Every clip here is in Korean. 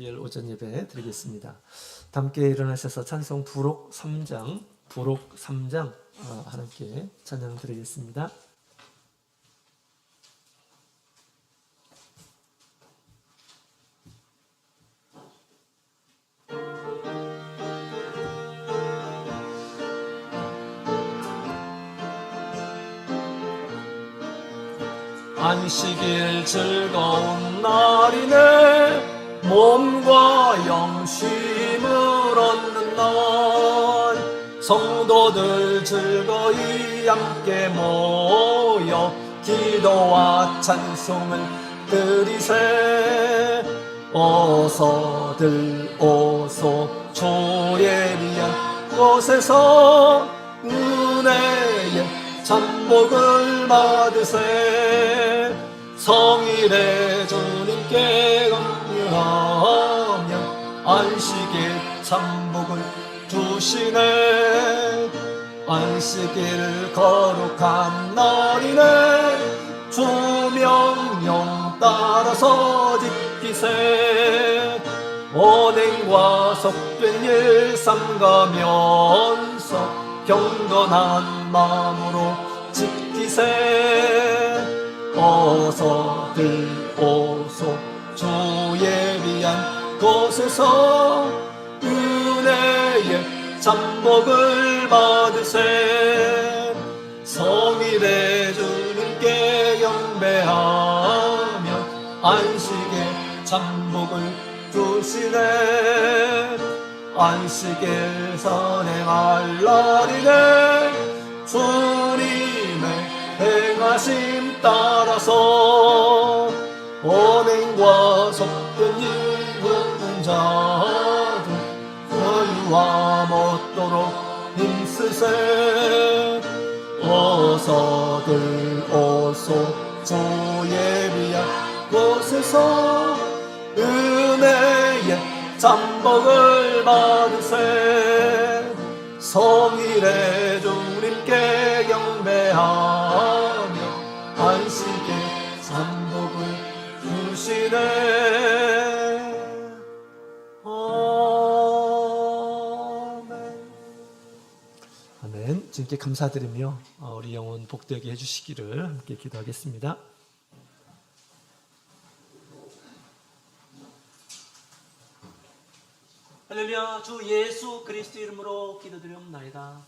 주일 오전 예배 드리겠습니다. 함께 일어나셔서 찬송 부록 3장 하나님께 찬양 드리겠습니다. 안식일 즐거운 날이네 몸과 영심을 얻는 날 성도들 즐거이 함께 모여 기도와 찬송을 드리세 어서들 오소 주예비한 곳에서 은혜의 참복을 받으세 성일의 주님께 경배하며 안식일 참복을 주시네 안식일 거룩한 날이네 주 명령 따라서 지키세 언행과 속된 일 삼가면서 경건한 마음으로 지키세 어서들 오소 주 예비한 곳에서 은혜의 참복을 받으세 성일의 주님께 경배하며 안식의 참복을 주시네 안식일 선행할 날이네 주님의 행하심 따라서 언행과 속된 일 없는 자들 여유와 못도록 힘쓰세 어서들 오소 주 예비한 곳에서 은혜의 참복을 받으세 성일의 주님께 경배하며 안식의 참복을 주시네 아멘. 주님께 감사드리며 우리 영혼 복되게 해주시기를 함께 기도하겠습니다. 할렐루야. 주 예수 그리스도 이름으로 기도드리옵나이다.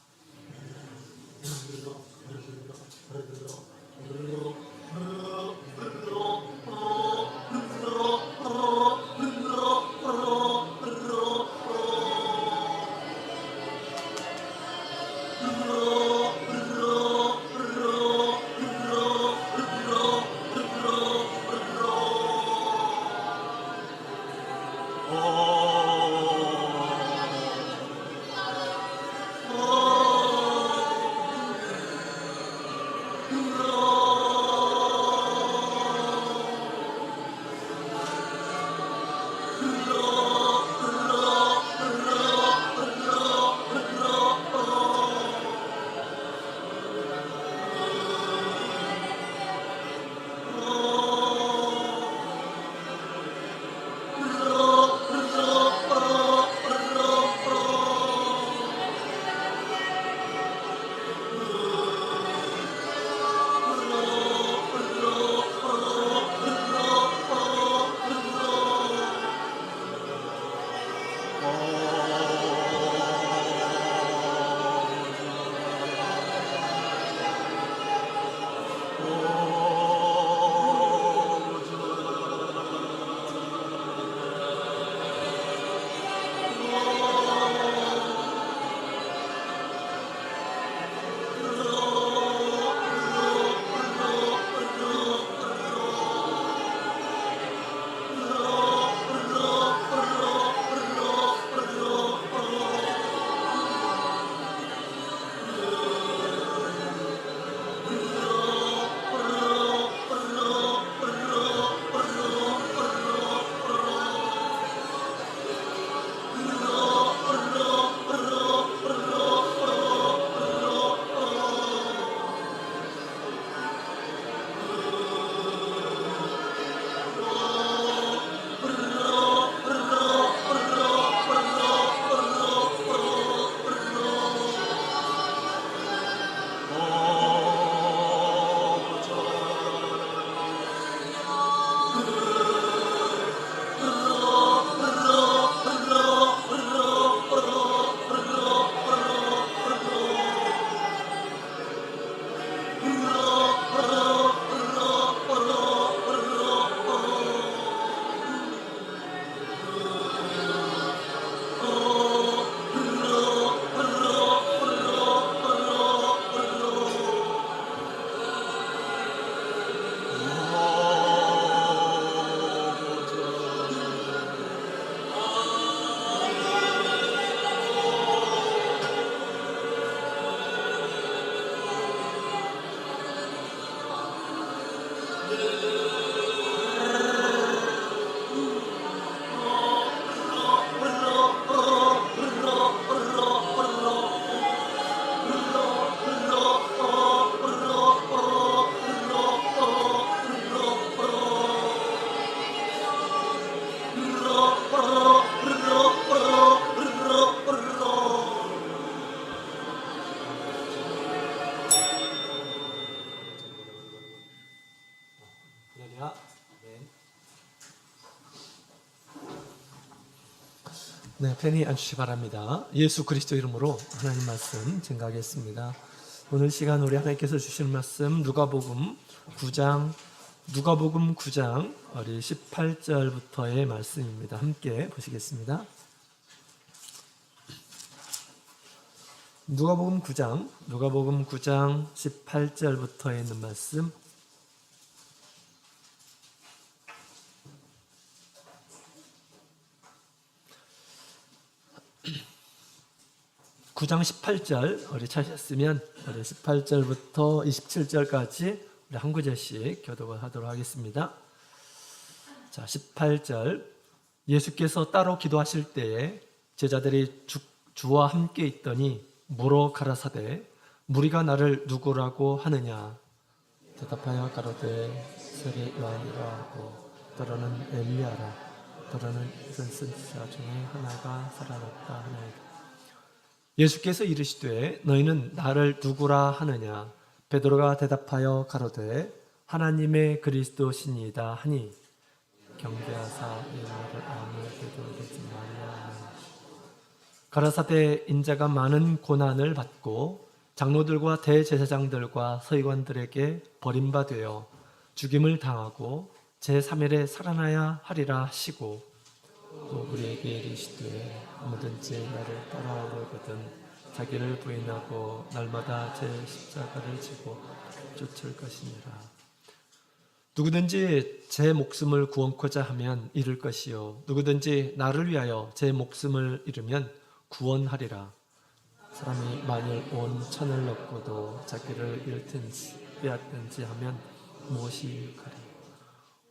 네, 편히 앉으시기 바랍니다. 예수 그리스도 이름으로 하나님 말씀 증가하겠습니다. 오늘 시간 우리 하나님께서 주시는 말씀 누가복음 9장 우리 18절부터의 말씀입니다. 함께 보시겠습니다. 누가복음 9장 18절부터에 있는 말씀. (9장 18절) 우리 찾으셨으면 우리 18절부터 27절까지 우리 한 구절씩 교독을 하도록 하겠습니다. 자, 18절. 예수께서 따로 기도하실 때에 제자들이 주와 함께 있더니 물어 가라사대 무리가 나를 누구라고 하느냐. 대답하여 가로되 세례 요한이라 하고 더러는 엘리야라 더러는 선지자 중에 하나가 살아났다 하나이다. 예수께서 이르시되 너희는 나를 누구라 하느냐. 베드로가 대답하여 가로되 하나님의 그리스도시니이다 하니 경배하사 이 말을 아무에게도 이르지 말라. 가라사대 인자가 많은 고난을 받고 장로들과 대제사장들과 서기관들에게 버림받되어 죽임을 당하고 제3일에 살아나야 하리라 하시고 또 우리에게 이르시되 아무든지 나를 따라오려거든 자기를 부인하고 날마다 제 십자가를 지고 쫓을 것이니라. 누구든지 제 목숨을 구원코자 하면 잃을 것이요 누구든지 나를 위하여 제 목숨을 잃으면 구원하리라. 사람이 만일 온 천을 얻고도 자기를 잃든지 빼앗든지 하면 무엇이 유익하리.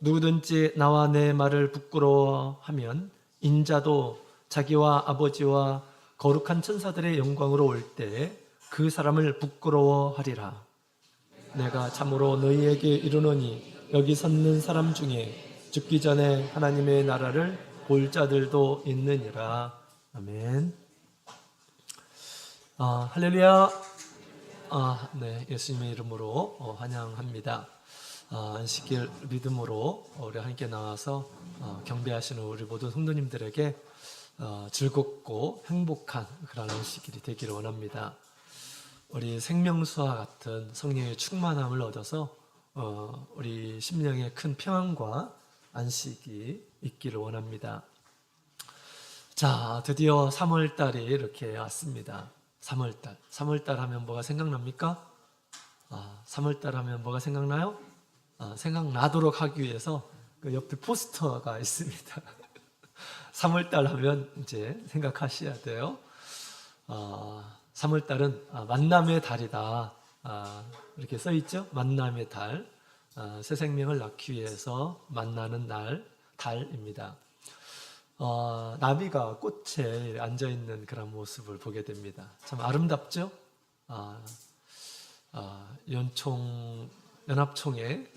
누구든지 나와 내 말을 부끄러워하면 인자도 자기와 아버지와 거룩한 천사들의 영광으로 올 때 그 사람을 부끄러워하리라. 내가 참으로 너희에게 이르노니 여기 섰는 사람 중에 죽기 전에 하나님의 나라를 볼 자들도 있느니라. 아멘. 할렐루야. 네, 예수님의 이름으로 환영합니다. 안식일 믿음으로 우리 함께 나와서 경배하시는 우리 모든 성도님들에게 즐겁고 행복한 그런 안식일이 되기를 원합니다. 우리 생명수와 같은 성령의 충만함을 얻어서 우리 심령에 큰 평안과 안식이 있기를 원합니다. 자, 드디어 3월달이 이렇게 왔습니다. 3월달 하면 뭐가 생각납니까? 3월달 하면 뭐가 생각나요? 생각나도록 하기 위해서 그 옆에 포스터가 있습니다. 3월달 하면 이제 생각하셔야 돼요. 3월달은 만남의 달이다. 이렇게 써 있죠? 만남의 달. 새 생명을 낳기 위해서 만나는 달입니다. 나비가 꽃에 앉아있는 그런 모습을 보게 됩니다. 참 아름답죠? 연합총회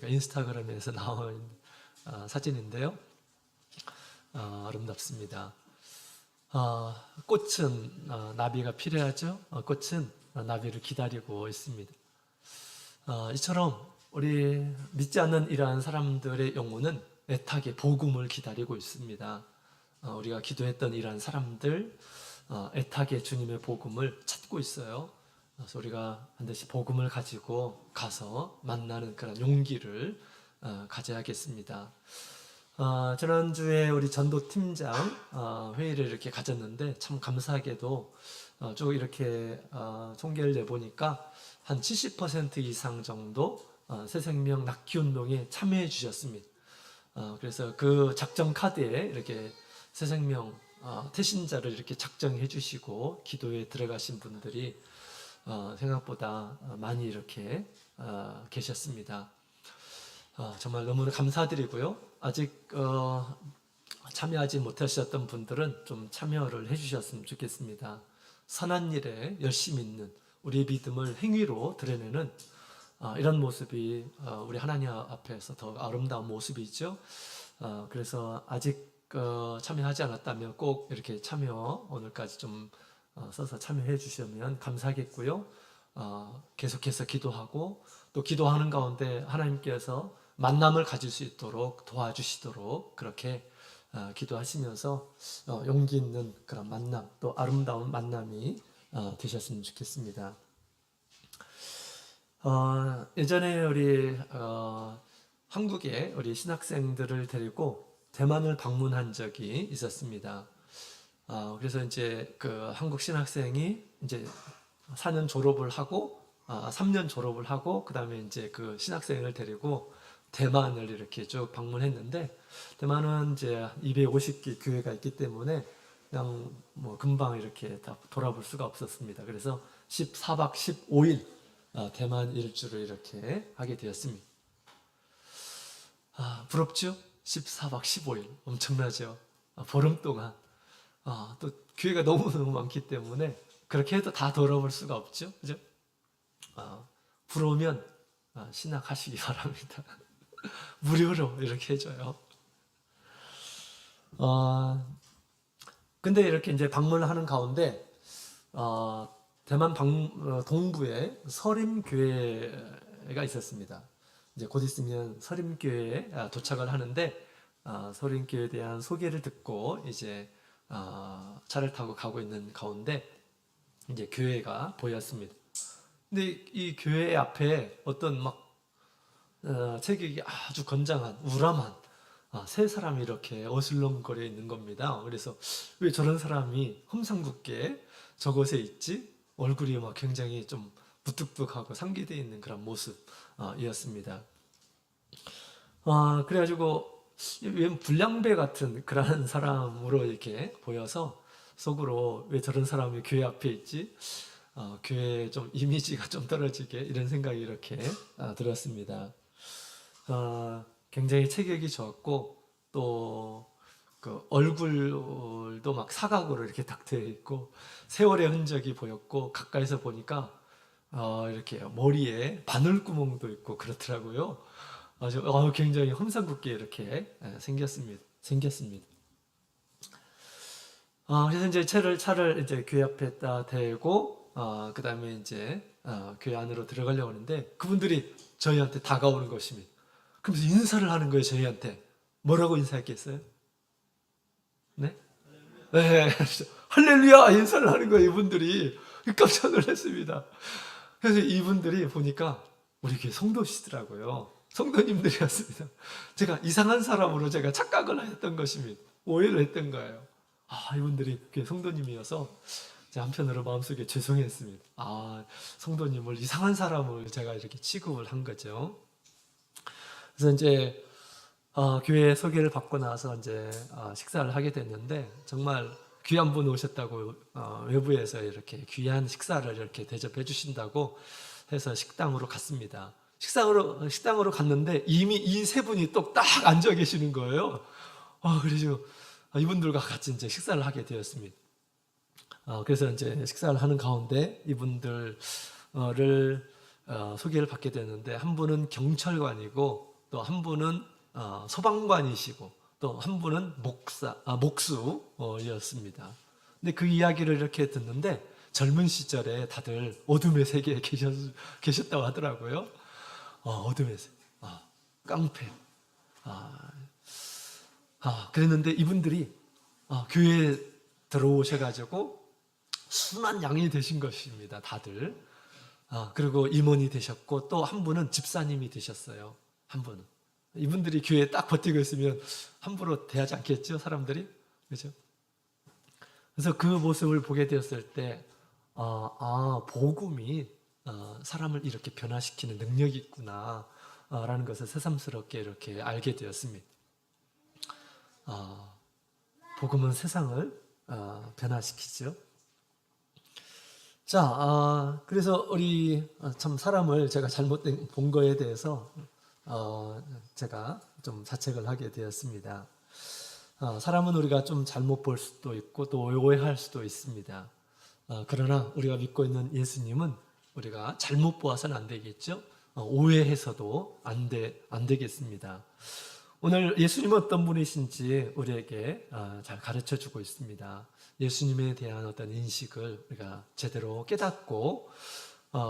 인스타그램에서 나온 사진인데요. 아름답습니다. 꽃은 나비가 필요하죠. 꽃은 나비를 기다리고 있습니다. 이처럼 우리 믿지 않는 이러한 사람들의 영혼은 애타게 복음을 기다리고 있습니다. 우리가 기도했던 이러한 사람들 애타게 주님의 복음을 찾고 있어요. 그래서 우리가 반드시 복음을 가지고 가서 만나는 그런 용기를 가져야겠습니다. 지난주에 우리 전도팀장 회의를 이렇게 가졌는데 참 감사하게도 쭉 이렇게 총계를 내보니까 한 70% 이상 정도 새생명 낳기 운동에 참여해 주셨습니다. 그래서 그 작정 카드에 이렇게 새생명 태신자를 이렇게 작정해 주시고 기도에 들어가신 분들이 생각보다 많이 이렇게 계셨습니다. 정말 너무 감사드리고요. 아직 참여하지 못하셨던 분들은 좀 참여를 해주셨으면 좋겠습니다. 선한 일에 열심히 있는 우리의 믿음을 행위로 드러내는 이런 모습이 우리 하나님 앞에서 더 아름다운 모습이죠. 그래서 아직 참여하지 않았다면 꼭 이렇게 참여 오늘까지 좀 써서 참여해 주시면 감사하겠고요. 계속해서 기도하고 또 기도하는 가운데 하나님께서 만남을 가질 수 있도록 도와주시도록 그렇게 기도하시면서 용기 있는 그런 만남, 또 아름다운 만남이 되셨으면 좋겠습니다. 예전에 우리 한국에 우리 신학생들을 데리고 대만을 방문한 적이 있었습니다. 그래서 이제 그 한국 신학생이 이제 4년 졸업을 하고 3년 졸업을 하고 그다음에 이제 그 신학생을 데리고 대만을 이렇게 쭉 방문했는데, 대만은 이제 250개 교회가 있기 때문에 그냥 뭐 금방 이렇게 다 돌아볼 수가 없었습니다. 그래서 14박 15일 대만 일주를 이렇게 하게 되었습니다. 부럽죠? 14박 15일 엄청나죠? 보름 동안 또 교회가 너무너무 많기 때문에 그렇게 해도 다 돌아볼 수가 없죠. 그죠? 부러우면 신학하시기 바랍니다. 무료로 이렇게 해줘요. 근데 이렇게 이제 방문을 하는 가운데 대만 동부에 서림교회가 있었습니다. 이제 곧 있으면 서림교회에 도착을 하는데 서림교회에 대한 소개를 듣고 이제 차를 타고 가고 있는 가운데 이제 교회가 보였습니다. 근데 이 교회 앞에 어떤 막 체격이 아주 건장한 우람한 세 사람이 이렇게 어슬렁거려 있는 겁니다. 그래서 왜 저런 사람이 험상궂게 저곳에 있지? 얼굴이 막 굉장히 좀 무뚝뚝하고 상기되어 있는 그런 모습이었습니다. 그래가지고 왜 불량배 같은 그런 사람으로 이렇게 보여서 속으로 왜 저런 사람이 교회 앞에 있지? 교회 좀 이미지가 좀 떨어지게 이런 생각이 이렇게 들었습니다. 굉장히 체격이 좋았고 또 그 얼굴도 막 사각으로 이렇게 딱 되어 있고 세월의 흔적이 보였고 가까이서 보니까 이렇게 머리에 바늘구멍도 있고 그렇더라고요. 아주 굉장히 험상궂게 이렇게 생겼습니다. 그래서 이제 차를 이제 교회 앞에다 대고 그 다음에 이제 교회 안으로 들어가려고 하는데 그분들이 저희한테 다가오는 것입니다. 그러면서 인사를 하는 거예요. 저희한테 뭐라고 인사했겠어요? 네? 네, 할렐루야 인사를 하는 거예요. 이분들이 깜짝 놀랐습니다. 그래서 이분들이 보니까 우리 교회 성도시더라고요. 성도님들이었습니다. 제가 이상한 사람으로 제가 착각을 했던 것입니다. 오해를 했던 거예요. 이분들이 교회 성도님이어서 제가 한편으로 마음속에 죄송했습니다. 성도님을 이상한 사람을 제가 이렇게 취급을 한 거죠. 그래서 이제 교회 소개를 받고 나서 이제 식사를 하게 됐는데 정말 귀한 분 오셨다고 외부에서 이렇게 귀한 식사를 이렇게 대접해 주신다고 해서 식당으로 갔습니다. 식당으로 갔는데 이미 이 세 분이 또 딱 앉아 계시는 거예요. 그래서 이분들과 같이 이제 식사를 하게 되었습니다. 그래서 이제 식사를 하는 가운데 이분들을 소개를 받게 되는데 한 분은 경찰관이고 또 한 분은 소방관이시고 또 한 분은 목수였습니다. 근데 그 이야기를 이렇게 듣는데 젊은 시절에 다들 어둠의 세계에 계셨다고 하더라고요. 어둠의 세계, 깡패. 그랬는데 이분들이 교회에 들어오셔가지고 순한 양이 되신 것입니다. 다들. 그리고 임원이 되셨고 또 한 분은 집사님이 되셨어요. 한 분은. 이분들이 교회에 딱 버티고 있으면 함부로 대하지 않겠죠, 사람들이? 그죠? 그래서 그 모습을 보게 되었을 때, 복음이 사람을 이렇게 변화시키는 능력이 있구나, 라는 것을 새삼스럽게 이렇게 알게 되었습니다. 복음은 세상을 변화시키죠. 자, 그래서 우리 참 사람을 제가 잘못 본 거에 대해서 제가 좀 자책을 하게 되었습니다. 사람은 우리가 좀 잘못 볼 수도 있고 또 오해할 수도 있습니다. 그러나 우리가 믿고 있는 예수님은 우리가 잘못 보아서는 안 되겠죠. 오해해서도 안 되겠습니다. 오늘 예수님은 어떤 분이신지 우리에게 잘 가르쳐 주고 있습니다. 예수님에 대한 어떤 인식을 우리가 제대로 깨닫고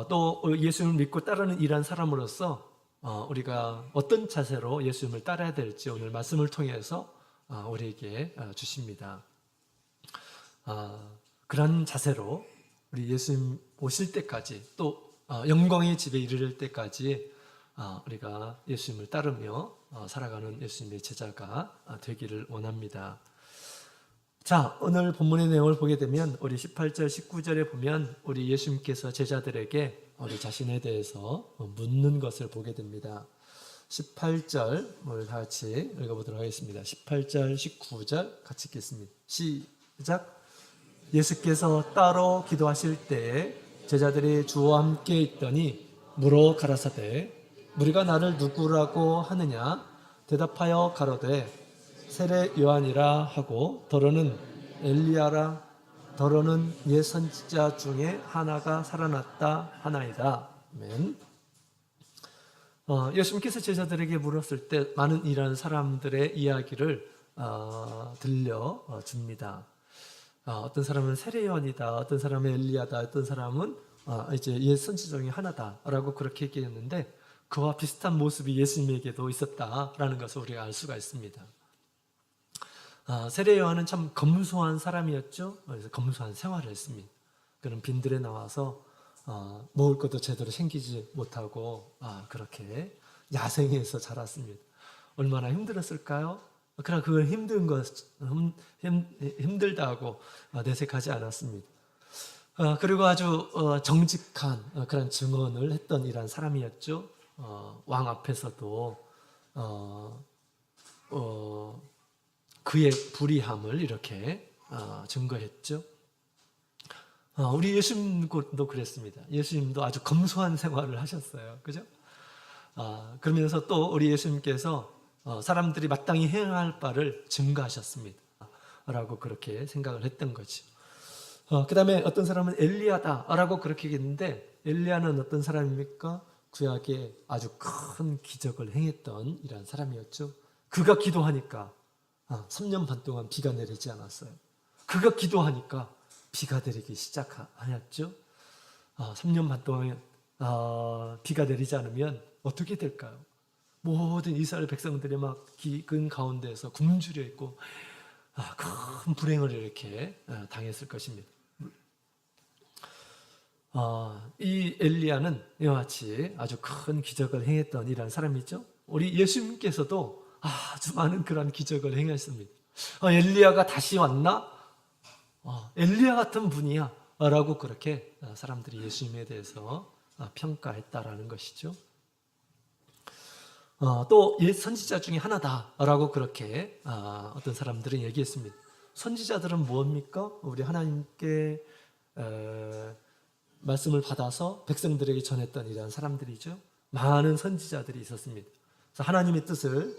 또 예수님을 믿고 따르는 일한 사람으로서 우리가 어떤 자세로 예수님을 따라야 될지 오늘 말씀을 통해서 우리에게 주십니다. 그런 자세로 우리 예수님 오실 때까지 또 영광의 집에 이르를 때까지 우리가 예수님을 따르며 살아가는 예수님의 제자가 되기를 원합니다. 자, 오늘 본문의 내용을 보게 되면 우리 18절, 19절에 보면 우리 예수님께서 제자들에게 우리 자신에 대해서 묻는 것을 보게 됩니다. 18절 오늘 다 같이 읽어보도록 하겠습니다. 18절, 19절 같이 읽겠습니다. 시작. 예수께서 따로 기도하실 때에 제자들이 주와 함께 있더니 물어 가라사대 무리가 나를 누구라고 하느냐 대답하여 가로되 세례 요한이라 하고 더러는 엘리야라 더러는 옛 선지자 중에 하나가 살아났다 하나이다. 아멘. 예수님께서 제자들에게 물었을 때 많은 이런 사람들의 이야기를 들려줍니다. 어떤 사람은 세례 요한이다, 어떤 사람은 엘리야다, 어떤 사람은 이제 옛 선지자 중에 하나다라고 그렇게 얘기했는데 그와 비슷한 모습이 예수님에게도 있었다라는 것을 우리가 알 수가 있습니다. 세례 요한은 참 검소한 사람이었죠. 그래서 검소한 생활을 했습니다. 그는 빈들에 나와서 먹을 것도 제대로 챙기지 못하고 그렇게 야생에서 자랐습니다. 얼마나 힘들었을까요? 그러나 그걸 힘들다고 내색하지 않았습니다. 그리고 아주 정직한 그런 증언을 했던 이런 사람이었죠. 왕 앞에서도 그의 불의함을 이렇게 증거했죠. 우리 예수님도 그랬습니다. 예수님도 아주 검소한 생활을 하셨어요. 그죠? 그러면서 또 우리 예수님께서 사람들이 마땅히 행할 바를 증거하셨습니다. 라고 그렇게 생각을 했던 거죠. 그 다음에 어떤 사람은 엘리야다 라고 그렇게 얘기했는데 엘리야는 어떤 사람입니까? 구약에 아주 큰 기적을 행했던 이런 사람이었죠. 그가 기도하니까 3년 반 동안 비가 내리지 않았어요. 그가 기도하니까 비가 내리기 시작하였죠. 3년 반 동안 비가 내리지 않으면 어떻게 될까요? 모든 이스라엘 백성들이 막 기근 가운데에서 굶주려 있고 큰 불행을 이렇게 당했을 것입니다. 이 엘리야는 이와 같이 아주 큰 기적을 행했던 이런 사람이죠. 우리 예수님께서도 아주 많은 그런 기적을 행했습니다. 엘리야가 다시 왔나? 엘리야 같은 분이야 라고 그렇게 사람들이 예수님에 대해서 평가했다라는 것이죠. 또 옛 선지자 중에 하나다라고 그렇게 어떤 사람들은 얘기했습니다. 선지자들은 뭡니까? 우리 하나님께 말씀을 받아서 백성들에게 전했던 이런 사람들이죠. 많은 선지자들이 있었습니다. 그래서 하나님의 뜻을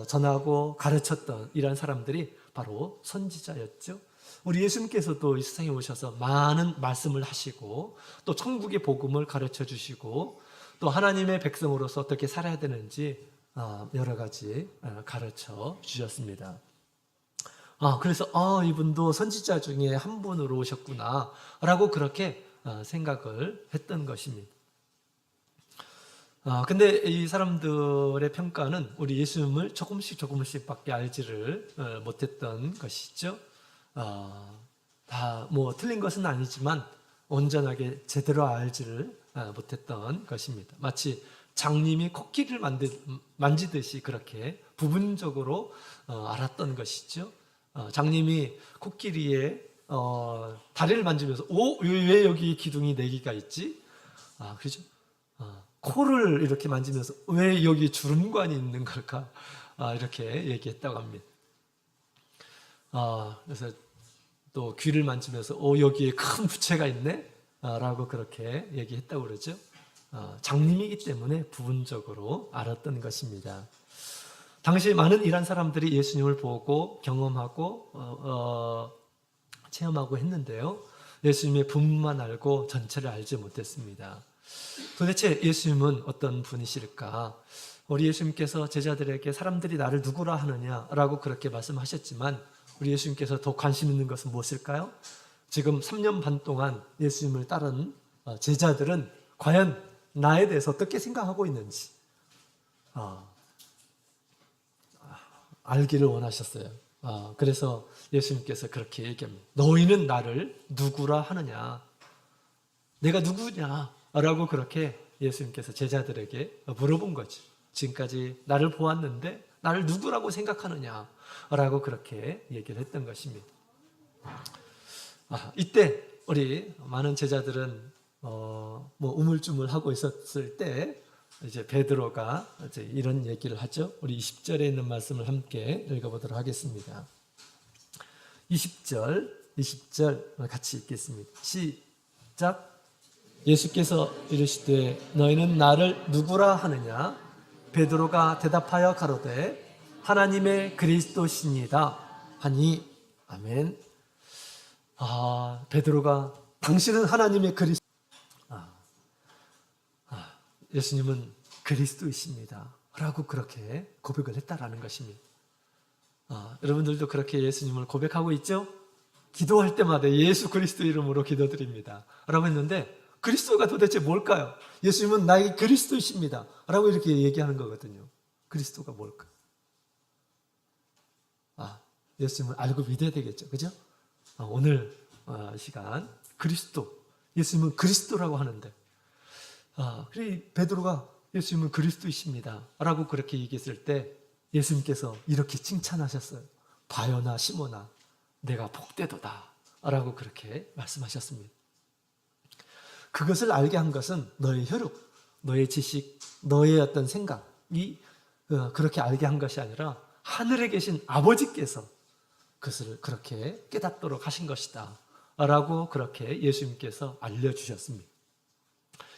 전하고 가르쳤던 이런 사람들이 바로 선지자였죠. 우리 예수님께서도 이 세상에 오셔서 많은 말씀을 하시고 또 천국의 복음을 가르쳐 주시고 또 하나님의 백성으로서 어떻게 살아야 되는지 여러 가지 가르쳐 주셨습니다. 그래서 이분도 선지자 중에 한 분으로 오셨구나 라고 그렇게 생각을 했던 것입니다. 근데 이 사람들의 평가는 우리 예수님을 조금씩 밖에 알지를 못했던 것이죠. 다 뭐 틀린 것은 아니지만 온전하게 제대로 알지를 못했던 것입니다. 마치 장님이 코끼리를 만지듯이 그렇게 부분적으로 알았던 것이죠. 장님이 코끼리의 다리를 만지면서 왜 여기 기둥이 4개가 있지? 그렇죠? 코를 이렇게 만지면서 왜 여기 주름관이 있는 걸까? 이렇게 얘기했다고 합니다. 그래서 또 귀를 만지면서 여기에 큰 부채가 있네? 라고 그렇게 얘기했다고 그러죠. 장님이기 때문에 부분적으로 알았던 것입니다. 당시 많은 이란 사람들이 예수님을 보고 경험하고 체험하고 했는데요. 예수님의 분만 알고 전체를 알지 못했습니다. 도대체 예수님은 어떤 분이실까? 우리 예수님께서 제자들에게 사람들이 나를 누구라 하느냐라고 그렇게 말씀하셨지만 우리 예수님께서 더 관심 있는 것은 무엇일까요? 지금 3년 반 동안 예수님을 따른 제자들은 과연 나에 대해서 어떻게 생각하고 있는지 알기를 원하셨어요. 그래서 예수님께서 그렇게 얘기합니다. 너희는 나를 누구라 하느냐? 내가 누구냐? 라고 그렇게 예수님께서 제자들에게 물어본 거죠. 지금까지 나를 보았는데 나를 누구라고 생각하느냐? 라고 그렇게 얘기를 했던 것입니다. 이때 우리 많은 제자들은 우물쭈물하고 있었을 때 이제 베드로가 이제 이런 얘기를 하죠. 우리 20절에 있는 말씀을 함께 읽어보도록 하겠습니다. 20절 같이 읽겠습니다. 시작. 예수께서 이르시되 너희는 나를 누구라 하느냐? 베드로가 대답하여 가로되 하나님의 그리스도시니이다 하니. 아멘. 베드로가 당신은 하나님의 그리스도, 예수님은 그리스도이십니다 라고 그렇게 고백을 했다라는 것입니다. 여러분들도 그렇게 예수님을 고백하고 있죠? 기도할 때마다 예수 그리스도 이름으로 기도드립니다 라고 했는데, 그리스도가 도대체 뭘까요? 예수님은 나의 그리스도이십니다 라고 이렇게 얘기하는 거거든요. 그리스도가 뭘까? 예수님을 알고 믿어야 되겠죠. 그죠? 오늘 시간 그리스도, 예수님은 그리스도라고 하는데, 그래 베드로가 예수님은 그리스도이십니다 라고 그렇게 얘기했을 때 예수님께서 이렇게 칭찬하셨어요. 바요나 시모나 내가 복되도다 라고 그렇게 말씀하셨습니다. 그것을 알게 한 것은 너의 혈육, 너의 지식, 너의 어떤 생각이 그렇게 알게 한 것이 아니라 하늘에 계신 아버지께서 그것을 그렇게 깨닫도록 하신 것이다 라고 그렇게 예수님께서 알려주셨습니다.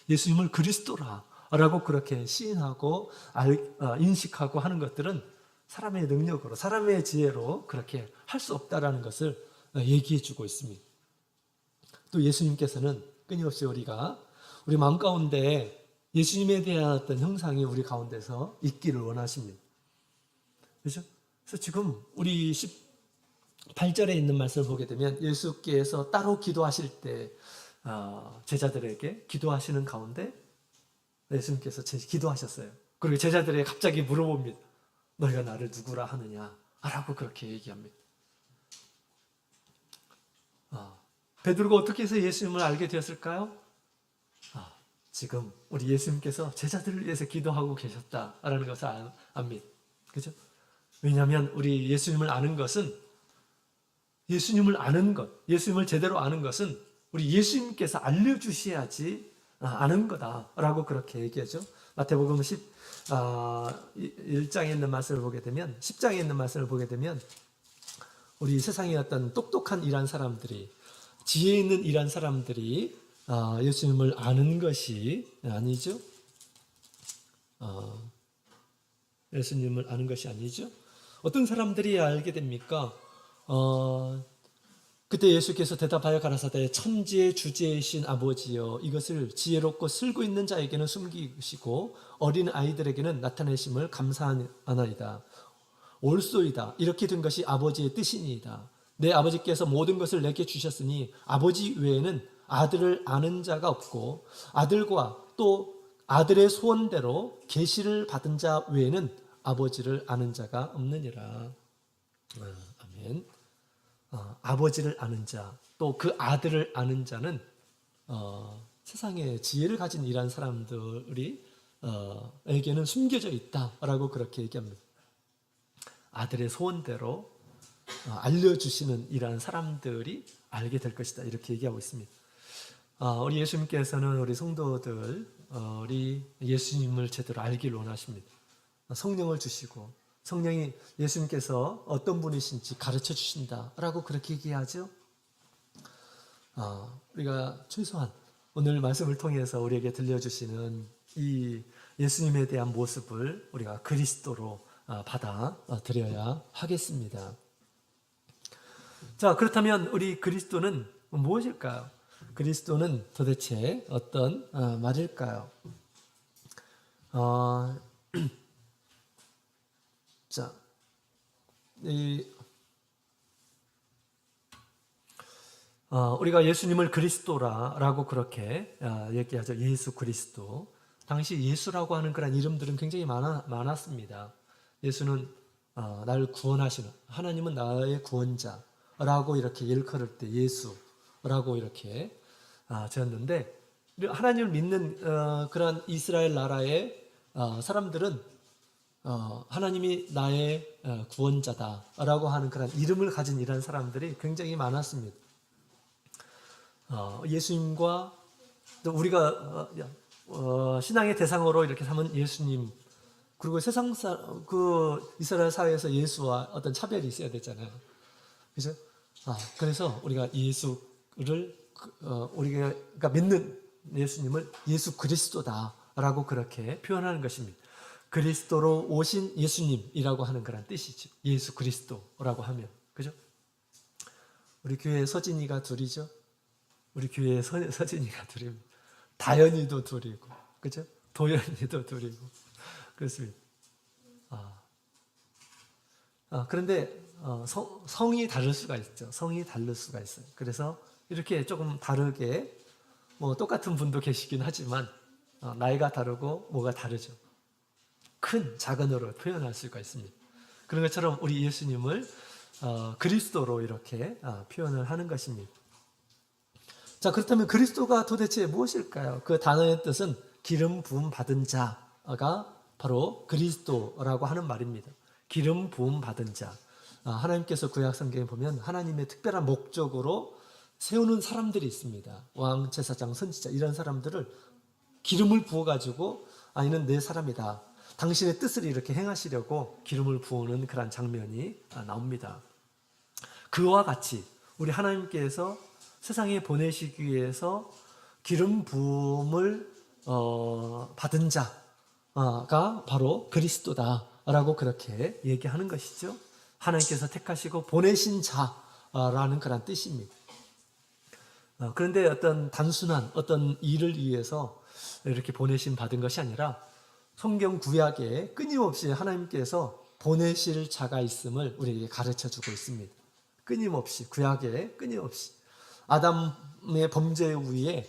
예수님을 그리스도라 라고 그렇게 시인하고 인식하고 하는 것들은 사람의 능력으로, 사람의 지혜로 그렇게 할 수 없다라는 것을 얘기해 주고 있습니다. 또 예수님께서는 끊임없이 우리 마음 가운데 예수님에 대한 어떤 형상이 우리 가운데서 있기를 원하십니다. 그렇죠? 그래서 지금 우리 18절에 있는 말씀을 보게 되면 예수께서 따로 기도하실 때 제자들에게 기도하시는 가운데 예수님께서 기도하셨어요. 그리고 제자들에게 갑자기 물어봅니다. 너희가 나를 누구라 하느냐? 라고 그렇게 얘기합니다. 베드로가 어떻게 해서 예수님을 알게 되었을까요? 지금 우리 예수님께서 제자들을 위해서 기도하고 계셨다라는 것을 압니다. 그죠? 왜냐하면 우리 예수님을 아는 것은, 예수님을 아는 것, 예수님을 제대로 아는 것은 우리 예수님께서 알려주셔야지 아는 거다라고 그렇게 얘기하죠. 마태복음 1장에 있는 말씀을 보게 되면, 10장에 있는 말씀을 보게 되면 우리 세상의 어떤 똑똑한 이란 사람들이, 지혜 있는 이란 사람들이 예수님을 아는 것이 아니죠. 예수님을 아는 것이 아니죠. 어떤 사람들이 알게 됩니까? 그때 예수께서 대답하여 가라사대 천지의 주제이신 아버지여 이것을 지혜롭고 슬고 있는 자에게는 숨기시고 어린 아이들에게는 나타내심을 감사하나이다. 옳소이다. 이렇게 된 것이 아버지의 뜻이니이다. 내 아버지께서 모든 것을 내게 주셨으니 아버지 외에는 아들을 아는 자가 없고 아들과 또 아들의 소원대로 계시를 받은 자 외에는 아버지를 아는 자가 없느니라. 아멘. 아버지를 아는 자, 또 그 아들을 아는 자는 세상에 지혜를 가진 이란 사람들이 에게는 숨겨져 있다라고 그렇게 얘기합니다. 아들의 소원대로 알려주시는 이러한 사람들이 알게 될 것이다 이렇게 얘기하고 있습니다. 우리 예수님께서는 우리 성도들 우리 예수님을 제대로 알기를 원하십니다. 성령을 주시고 성령이 예수님께서 어떤 분이신지 가르쳐 주신다라고 그렇게 얘기하죠. 우리가 최소한 오늘 말씀을 통해서 우리에게 들려주시는 이 예수님에 대한 모습을 우리가 그리스도로 받아들여야 하겠습니다. 자, 그렇다면 우리 그리스도는 무엇일까요? 그리스도는 도대체 어떤 말일까요? 자, 우리가 예수님을 그리스도라고 그렇게 얘기하죠. 예수 그리스도. 당시 예수라고 하는 그런 이름들은 굉장히 많았습니다. 예수는 나를 구원하시는 하나님은 나의 구원자라고 이렇게 일컬을 때 예수라고 이렇게 지었는데 하나님을 믿는 그런 이스라엘 나라의 사람들은 하나님이 나의 구원자다라고 하는 그런 이름을 가진 이런 사람들이 굉장히 많았습니다. 예수님과 또 우리가 신앙의 대상으로 이렇게 삼은 예수님, 그리고 그 이스라엘 사회에서 예수와 어떤 차별이 있어야 되잖아요. 그죠? 그래서 우리가 예수를 우리가 믿는 예수님을 예수 그리스도다라고 그렇게 표현하는 것입니다. 그리스도로 오신 예수님이라고 하는 그런 뜻이죠. 예수 그리스도라고 하면, 그죠? 우리 교회 서진이가 둘이죠. 우리 교회 서진이가 둘입니다. 다현이도 둘이고, 그죠? 도현이도 둘이고, 그렇습니다. 그런데 성이 다를 수가 있죠. 성이 다를 수가 있어요. 그래서 이렇게 조금 다르게 똑같은 분도 계시긴 하지만 나이가 다르고 뭐가 다르죠. 큰 작은으로 표현할 수가 있습니다. 그런 것처럼 우리 예수님을 그리스도로 이렇게 표현을 하는 것입니다. 자, 그렇다면 그리스도가 도대체 무엇일까요? 그 단어의 뜻은 기름 부음 받은 자가 바로 그리스도라고 하는 말입니다. 기름 부음 받은 자. 하나님께서 구약 성경에 보면 하나님의 특별한 목적으로 세우는 사람들이 있습니다. 왕, 제사장, 선지자 이런 사람들을 기름을 부어가지고 이는 내 사람이다. 당신의 뜻을 이렇게 행하시려고 기름을 부으는 그런 장면이 나옵니다. 그와 같이 우리 하나님께서 세상에 보내시기 위해서 기름 부음을 받은 자가 바로 그리스도다라고 그렇게 얘기하는 것이죠. 하나님께서 택하시고 보내신 자라는 그런 뜻입니다. 그런데 어떤 단순한 어떤 일을 위해서 이렇게 보내심 받은 것이 아니라 성경 구약에 끊임없이 하나님께서 보내실 자가 있음을 우리에게 가르쳐 주고 있습니다. 끊임없이, 구약에 끊임없이. 아담의 범죄 후에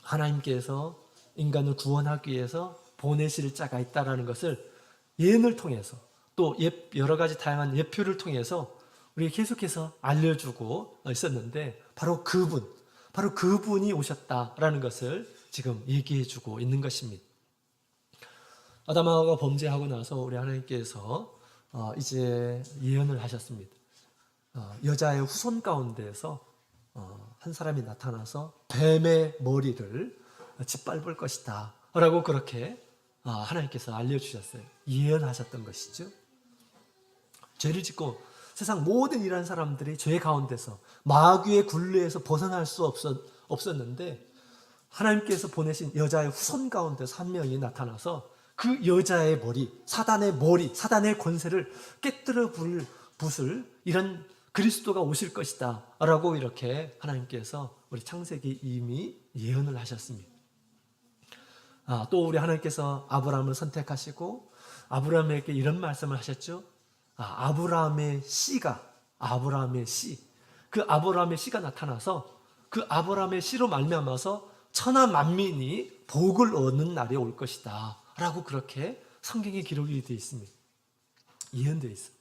하나님께서 인간을 구원하기 위해서 보내실 자가 있다는 것을 예언을 통해서 또 여러 가지 다양한 예표를 통해서 우리에게 계속해서 알려주고 있었는데 바로 그분이 오셨다라는 것을 지금 얘기해 주고 있는 것입니다. 아담하고가 범죄하고 나서 우리 하나님께서 이제 예언을 하셨습니다. 여자의 후손 가운데에서 한 사람이 나타나서 뱀의 머리를 짓밟을 것이다 라고 그렇게 하나님께서 알려주셨어요. 예언하셨던 것이죠. 죄를 짓고 세상 모든 일하는 사람들이 죄 가운데서 마귀의 굴레에서 벗어날 수 없었는데 하나님께서 보내신 여자의 후손 가운데서 한 명이 나타나서 그 여자의 사단의 권세를 깨뜨려 부술 이런 그리스도가 오실 것이다 라고 이렇게 하나님께서 우리 창세기 이미 예언을 하셨습니다. 또 우리 하나님께서 아브라함을 선택하시고 아브라함에게 이런 말씀을 하셨죠. 아브라함의 씨, 그 아브라함의 씨가 나타나서 그 아브라함의 씨로 말미암아서 천하 만민이 복을 얻는 날이 올 것이다 라고 그렇게 성경에 기록이 되어 있습니다. 예언되어 있어요.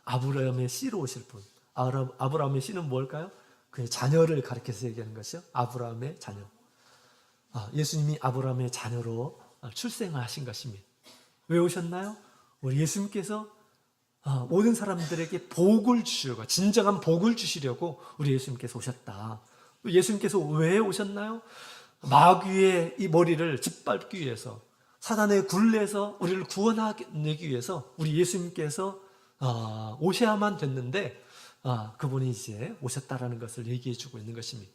아브라함의 씨로 오실 분. 아브라함의 씨는 뭘까요? 그의 자녀를 가리켜서 얘기하는 것이요. 아브라함의 자녀. 예수님이 아브라함의 자녀로 출생을 하신 것입니다. 왜 오셨나요? 우리 예수님께서 모든 사람들에게 복을 주시려고, 진정한 복을 주시려고 우리 예수님께서 오셨다. 예수님께서 왜 오셨나요? 마귀의 이 머리를 짓밟기 위해서, 사단의 굴레에서 우리를 구원하기 위해서 우리 예수님께서 오셔야만 됐는데 그분이 이제 오셨다라는 것을 얘기해 주고 있는 것입니다.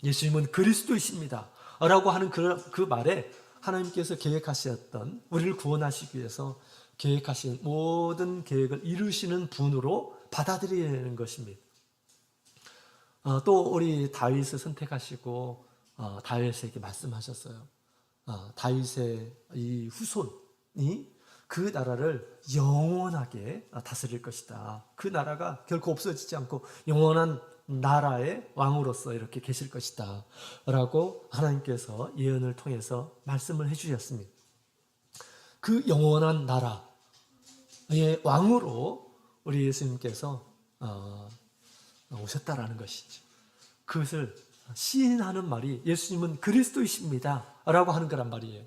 예수님은 그리스도이십니다 라고 하는 그 말에 하나님께서 계획하셨던 우리를 구원하시기 위해서 계획하신 모든 계획을 이루시는 분으로 받아들이는 것입니다. 또 우리 다윗을 선택하시고 다윗에게 말씀하셨어요. 다윗의 이 후손이 그 나라를 영원하게 다스릴 것이다. 그 나라가 결코 없어지지 않고 영원한 나라의 왕으로서 이렇게 계실 것이다 라고 하나님께서 예언을 통해서 말씀을 해주셨습니다. 그 영원한 나라, 왕으로 우리 예수님께서 오셨다라는 것이죠. 그것을 시인하는 말이 예수님은 그리스도이십니다 라고 하는 거란 말이에요.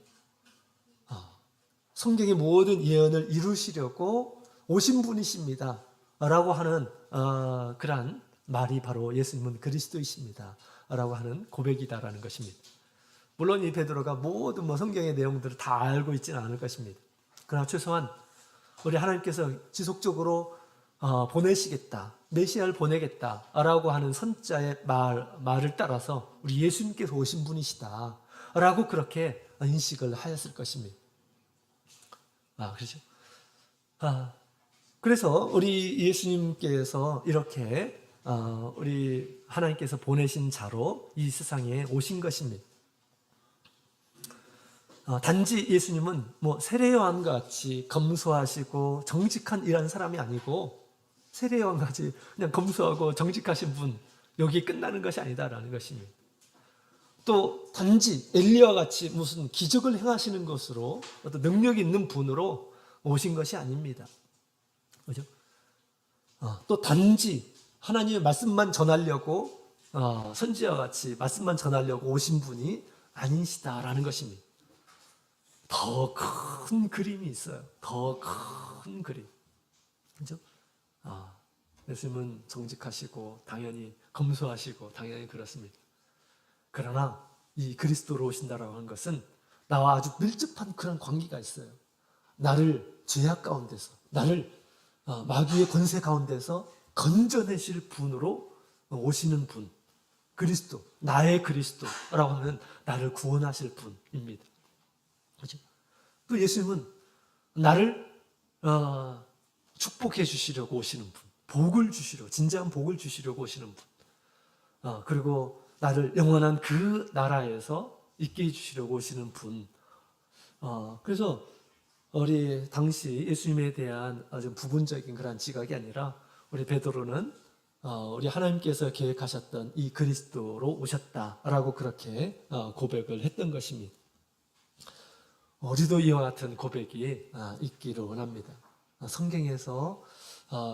성경의 모든 예언을 이루시려고 오신 분이십니다 라고 하는 그러한 말이 바로 예수님은 그리스도이십니다 라고 하는 고백이다라는 것입니다. 물론 이 베드로가 모든 성경의 내용들을 다 알고 있지는 않을 것입니다. 그러나 최소한 우리 하나님께서 지속적으로 보내시겠다, 메시아를 보내겠다라고 하는 선자의 말을 따라서 우리 예수님께서 오신 분이시다 라고 그렇게 인식을 하였을 것입니다. 그렇죠? 그래서 우리 예수님께서 이렇게 우리 하나님께서 보내신 자로 이 세상에 오신 것입니다. 단지 예수님은 세례요한과 같이 검소하시고 정직한 이런 사람이 아니고 세례요한과 같이 그냥 검소하고 정직하신 분, 여기 끝나는 것이 아니다라는 것입니다. 또 단지 엘리야와 같이 무슨 기적을 행하시는 것으로 어떤 능력이 있는 분으로 오신 것이 아닙니다. 그죠? 또 단지 하나님의 말씀만 전하려고 선지자와 같이 말씀만 전하려고 오신 분이 아니시다라는 것입니다. 더 큰 그림이 있어요. 더 큰 그림. 그죠? 예수님은 정직하시고 당연히 검소하시고 당연히 그렇습니다. 그러나 이 그리스도로 오신다라고 하는 것은 나와 아주 밀접한 그런 관계가 있어요. 나를 죄악 가운데서, 나를 마귀의 권세 가운데서 건져내실 분으로 오시는 분, 그리스도, 나의 그리스도라고 하면 나를 구원하실 분입니다. 그렇죠? 또 예수님은 나를 축복해 주시려고 오시는 분, 복을 주시려고, 진정한 복을 주시려고 오시는 분, 그리고 나를 영원한 그 나라에서 있게 해주시려고 오시는 분. 그래서 우리 당시 예수님에 대한 아주 부분적인 그런 지각이 아니라 우리 베드로는 우리 하나님께서 계획하셨던 이 그리스도로 오셨다라고 그렇게 고백을 했던 것입니다. 우리도 이와 같은 고백이 있기를 원합니다. 성경에서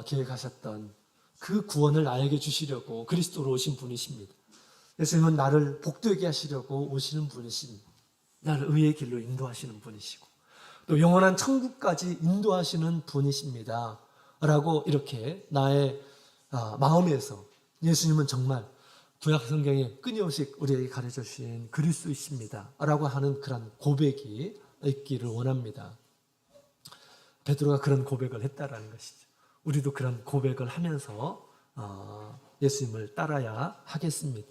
계획하셨던 그 구원을 나에게 주시려고 그리스도로 오신 분이십니다. 예수님은 나를 복되게 하시려고 오시는 분이십니다. 나를 의의 길로 인도하시는 분이시고 또 영원한 천국까지 인도하시는 분이십니다 라고 이렇게 나의 마음에서 예수님은 정말 구약 성경에 끊임없이 우리에게 가르쳐 주신 그리스도이십니다 라고 하는 그런 고백이 있기를 원합니다. 베드로가 그런 고백을 했다라는 것이죠. 우리도 그런 고백을 하면서 예수님을 따라야 하겠습니다.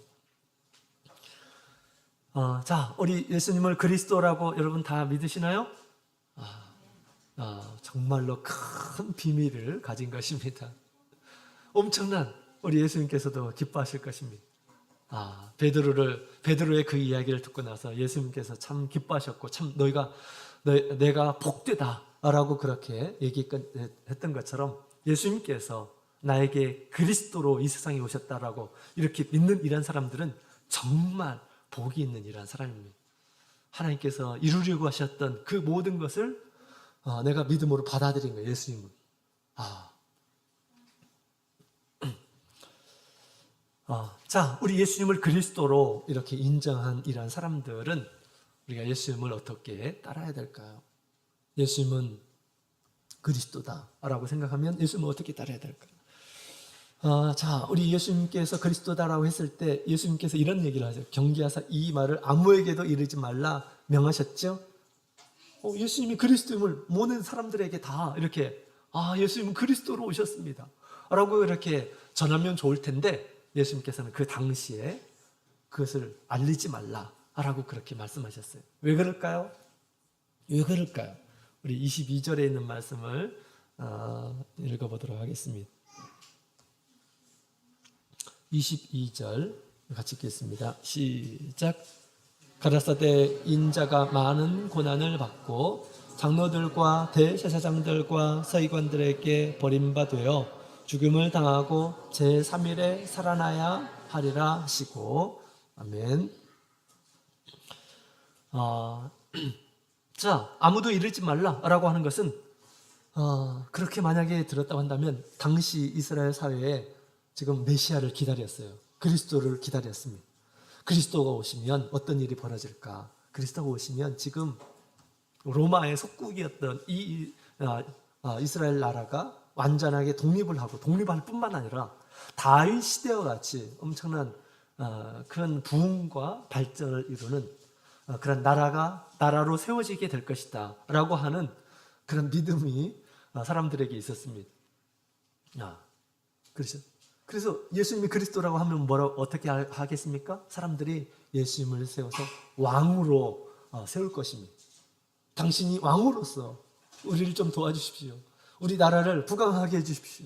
자, 우리 예수님을 그리스도라고 여러분 다 믿으시나요? 정말로 큰 비밀을 가진 것입니다. 엄청난 우리 예수님께서도 기뻐하실 것입니다. 베드로의 그 이야기를 듣고 나서 예수님께서 참 기뻐하셨고 참 내가 복되다라고 그렇게 얘기했던 것처럼 예수님께서 나에게 그리스도로 이 세상에 오셨다라고 이렇게 믿는 이런 사람들은 정말 복이 있는 이런 사람입니다. 하나님께서 이루려고 하셨던 그 모든 것을 내가 믿음으로 받아들인 거예요. 예수님은. 자, 우리 예수님을 그리스도로 이렇게 인정한 이러한 사람들은 우리가 예수님을 어떻게 따라야 될까요? 예수님은 그리스도다라고 생각하면 예수님을 어떻게 따라야 될까요? 자, 우리 예수님께서 그리스도다라고 했을 때 예수님께서 이런 얘기를 하죠. 경계하사 이 말을 아무에게도 이르지 말라 명하셨죠? 예수님이 그리스도임을 모든 사람들에게 다 이렇게 예수님은 그리스도로 오셨습니다 라고 이렇게 전하면 좋을 텐데 예수님께서는 그 당시에 그것을 알리지 말라라고 그렇게 말씀하셨어요. 왜 그럴까요? 왜 그럴까요? 우리 22절에 있는 말씀을 읽어보도록 하겠습니다. 22절 같이 읽겠습니다. 시작. 가라사대 인자가 많은 고난을 받고 장로들과 대제사장들과 서기관들에게 버림받되어 죽음을 당하고 제3일에 살아나야 하리라 하시고 아멘. 자, 아무도 이르지 말라라고 하는 것은 그렇게 만약에 들었다고 한다면 당시 이스라엘 사회에 지금 메시아를 기다렸어요. 그리스도를 기다렸습니다. 그리스도가 오시면 어떤 일이 벌어질까? 그리스도가 오시면 지금 로마의 속국이었던 이스라엘 나라가 완전하게 독립을 하고 독립할 뿐만 아니라 다윗 시대와 같이 엄청난 큰 부흥과 발전을 이루는 그런 나라로 세워지게 될 것이다 라고 하는 그런 믿음이 사람들에게 있었습니다. 그래서 예수님이 그리스도라고 하면 어떻게 하겠습니까? 사람들이 예수님을 세워서 왕으로 세울 것입니다. 당신이 왕으로서 우리를 좀 도와주십시오. 우리 나라를 부강하게 해주십시오.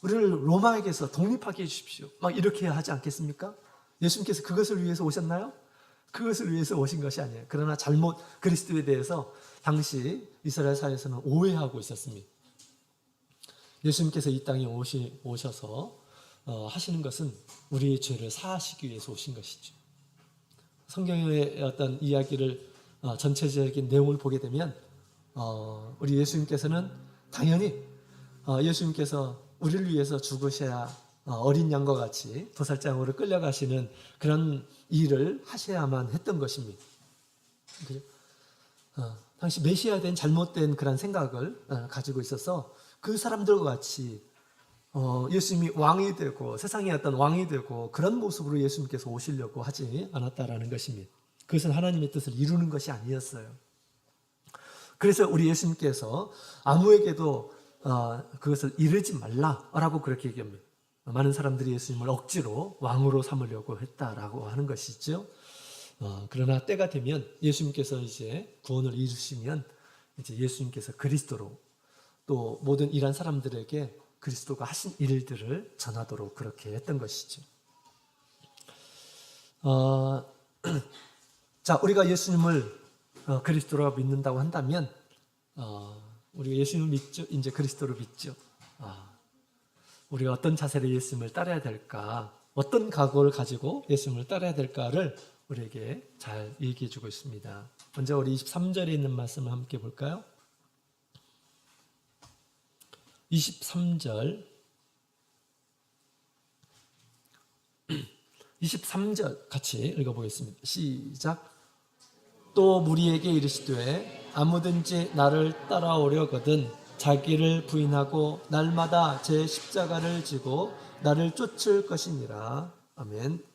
우리를 로마에게서 독립하게 해주십시오. 막 이렇게 하지 않겠습니까? 예수님께서 그것을 위해서 오셨나요? 그것을 위해서 오신 것이 아니에요. 그러나 잘못 그리스도에 대해서 당시 이스라엘 사회에서는 오해하고 있었습니다. 예수님께서 이 땅에 오셔서 하시는 것은 우리의 죄를 사하시기 위해서 오신 것이죠. 성경의 어떤 이야기를 전체적인 내용을 보게 되면 우리 예수님께서는 당연히 예수님께서 우리를 위해서 죽으셔야 어린 양과 같이 도살장으로 끌려가시는 그런 일을 하셔야만 했던 것입니다. 그죠? 당시 메시아에 대한 잘못된 그런 생각을 가지고 있어서 그 사람들과 같이 예수님이 왕이 되고 세상의 어떤 왕이 되고 그런 모습으로 예수님께서 오시려고 하지 않았다라는 것입니다. 그것은 하나님의 뜻을 이루는 것이 아니었어요. 그래서 우리 예수님께서 아무에게도 그것을 이르지 말라라고 그렇게 얘기합니다. 많은 사람들이 예수님을 억지로 왕으로 삼으려고 했다라고 하는 것이죠. 그러나 때가 되면 예수님께서 이제 구원을 이루시면 이제 예수님께서 그리스도로 또 모든 이란 사람들에게 그리스도가 하신 일들을 전하도록 그렇게 했던 것이죠. 자, 우리가 예수님을 그리스도로 믿는다고 한다면 우리가 예수님을 믿죠. 이제 그리스도를 믿죠. 우리가 어떤 자세로 예수님을 따라야 될까, 어떤 각오를 가지고 예수님을 따라야 될까를 우리에게 잘 얘기해 주고 있습니다. 먼저 우리 23절에 있는 말씀을 함께 볼까요? 23절 23절 같이 읽어보겠습니다. 시작. 또 무리에게 이르시되 아무든지 나를 따라오려거든 자기를 부인하고 날마다 제 십자가를 지고 나를 쫓을 것이니라. 아멘.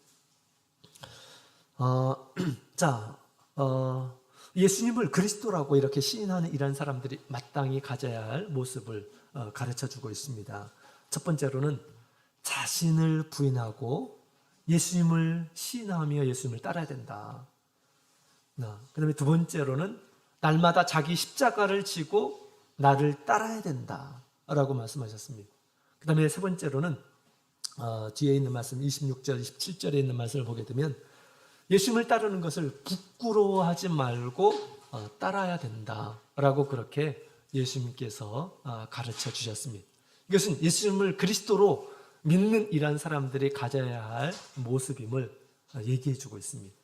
예수님을 그리스도라고 이렇게 시인하는 이런 사람들이 마땅히 가져야 할 모습을 가르쳐주고 있습니다. 첫 번째로는 자신을 부인하고 예수님을 시인하며 예수님을 따라야 된다. 그 다음에 두 번째로는 날마다 자기 십자가를 지고 나를 따라야 된다라고 말씀하셨습니다. 그 다음에 세 번째로는 뒤에 있는 말씀 26절, 27절에 있는 말씀을 보게 되면 예수님을 따르는 것을 부끄러워하지 말고 따라야 된다라고 그렇게 예수님께서 가르쳐 주셨습니다. 이것은 예수님을 그리스도로 믿는 이란 사람들이 가져야 할 모습임을 얘기해 주고 있습니다.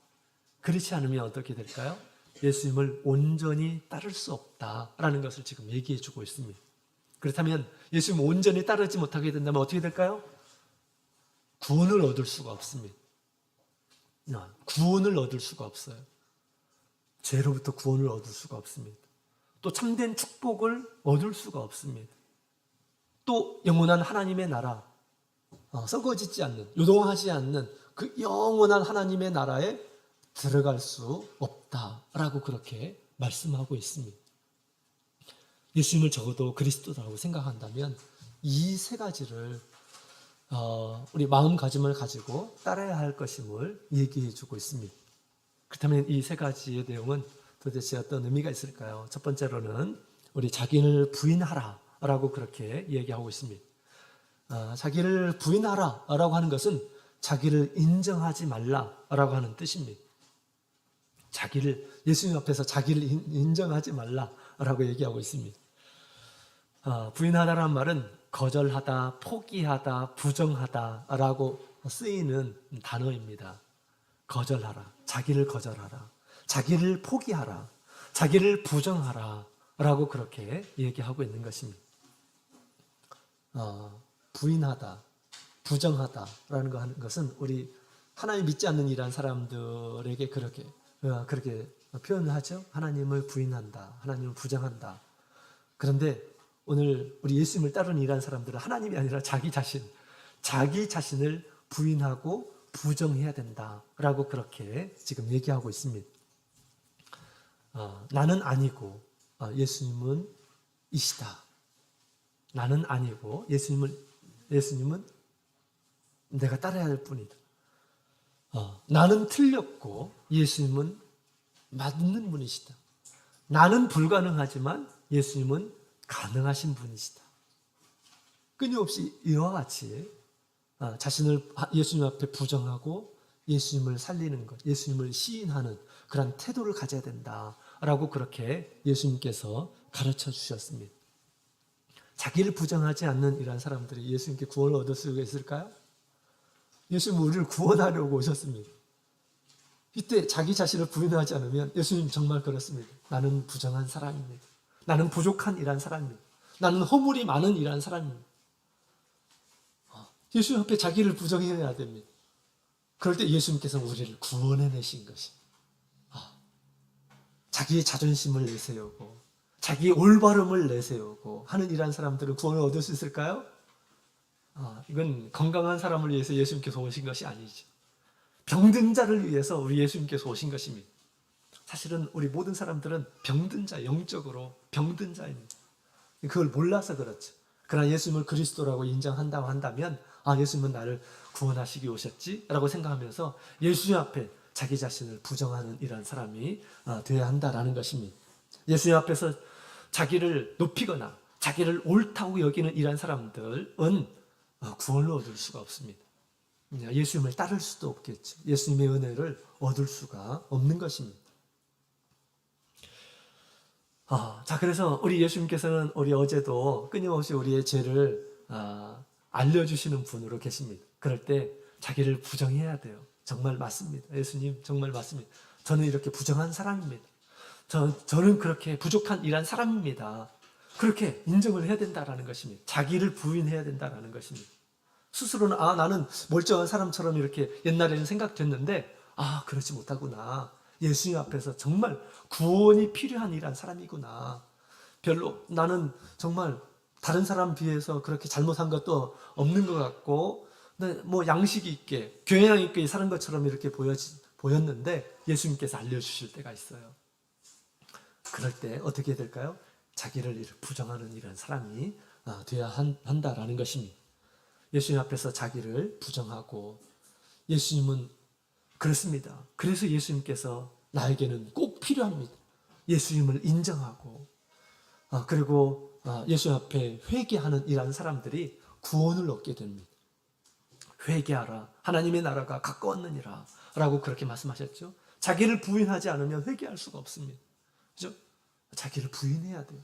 그렇지 않으면 어떻게 될까요? 예수님을 온전히 따를 수 없다라는 것을 지금 얘기해 주고 있습니다. 그렇다면 예수님을 온전히 따르지 못하게 된다면 어떻게 될까요? 구원을 얻을 수가 없습니다. 구원을 얻을 수가 없어요. 죄로부터 구원을 얻을 수가 없습니다. 또 참된 축복을 얻을 수가 없습니다. 또 영원한 하나님의 나라, 썩어지지 않는, 요동하지 않는 그 영원한 하나님의 나라에 들어갈 수 없다라고 그렇게 말씀하고 있습니다. 예수님을 적어도 그리스도라고 생각한다면 이 세 가지를 우리 마음가짐을 가지고 따라야 할 것임을 얘기해 주고 있습니다. 그렇다면 이 세 가지의 내용은 도대체 어떤 의미가 있을까요? 첫 번째로는 우리 자기를 부인하라라고 그렇게 얘기하고 있습니다. 자기를 부인하라라고 하는 것은 자기를 인정하지 말라라고 하는 뜻입니다. 예수님 앞에서 자기를 인정하지 말라라고 얘기하고 있습니다. 부인하다라는 말은 거절하다, 포기하다, 부정하다라고 쓰이는 단어입니다. 거절하라, 자기를 거절하라, 자기를 포기하라, 자기를 부정하라 라고 그렇게 얘기하고 있는 것입니다. 부인하다, 부정하다라는 거 하는 것은 우리 하나님 믿지 않는 이란 사람들에게 그렇게 표현을 하죠. 하나님을 부인한다, 하나님을 부정한다. 그런데 오늘 우리 예수님을 따르는 이란 사람들은 하나님이 아니라 자기 자신을 부인하고 부정해야 된다라고 그렇게 지금 얘기하고 있습니다. 나는 아니고 예수님은 이시다. 나는 아니고 예수님은 내가 따라야 할 뿐이다. 나는 틀렸고 예수님은 맞는 분이시다. 나는 불가능하지만 예수님은 가능하신 분이시다. 끊임없이 이와 같이 자신을 예수님 앞에 부정하고 예수님을 살리는 것, 예수님을 시인하는 그런 태도를 가져야 된다라고 그렇게 예수님께서 가르쳐 주셨습니다. 자기를 부정하지 않는 이러한 사람들이 예수님께 구원을 얻을 수 있을까요? 예수님은 우리를 구원하려고 오셨습니다. 이때 자기 자신을 부인하지 않으면 예수님 정말 그렇습니다. 나는 부정한 사람입니다. 나는 부족한 이란 사람입니다. 나는 허물이 많은 이란 사람입니다. 예수님 앞에 자기를 부정해야 됩니다. 그럴 때 예수님께서는 우리를 구원해내신 것입니다. 자기의 자존심을 내세우고 자기의 올바름을 내세우고 하는 이란 사람들은 구원을 얻을 수 있을까요? 이건 건강한 사람을 위해서 예수님께서 오신 것이 아니죠. 병든 자를 위해서 우리 예수님께서 오신 것입니다. 사실은 우리 모든 사람들은 병든 자, 영적으로 병든 자입니다. 그걸 몰라서 그렇죠. 그러나 예수님을 그리스도라고 인정한다고 한다면 예수님은 나를 구원하시기 오셨지? 라고 생각하면서 예수님 앞에 자기 자신을 부정하는 이런 사람이 되어야 한다라는 것입니다. 예수님 앞에서 자기를 높이거나 자기를 옳다고 여기는 이런 사람들은 구원을 얻을 수가 없습니다. 예수님을 따를 수도 없겠죠. 예수님의 은혜를 얻을 수가 없는 것입니다. 그래서 우리 예수님께서는 우리 어제도 끊임없이 우리의 죄를 알려주시는 분으로 계십니다. 그럴 때 자기를 부정해야 돼요. 정말 맞습니다. 예수님 정말 맞습니다. 저는 이렇게 부정한 사람입니다. 저는 그렇게 부족한 이란 사람입니다. 그렇게 인정을 해야 된다라는 것입니다. 자기를 부인해야 된다라는 것입니다. 스스로는 나는 멀쩡한 사람처럼 이렇게 옛날에는 생각됐는데 그렇지 못하구나. 예수님 앞에서 정말 구원이 필요한 이란 사람이구나. 별로 나는 정말 다른 사람 비해서 그렇게 잘못한 것도 없는 것 같고 뭐 양식이 있게 교양 있게 사는 것처럼 이렇게 보였는데 예수님께서 알려주실 때가 있어요. 그럴 때 어떻게 될까요? 자기를 부정하는 이런 사람이 되어야 한다라는 것입니다. 예수님 앞에서 자기를 부정하고 예수님은 그렇습니다. 그래서 예수님께서 나에게는 꼭 필요합니다. 예수님을 인정하고 그리고 예수님 앞에 회개하는 이런 사람들이 구원을 얻게 됩니다. 회개하라. 하나님의 나라가 가까웠느니라. 라고 그렇게 말씀하셨죠. 자기를 부인하지 않으면 회개할 수가 없습니다. 그죠? 자기를 부인해야 돼요.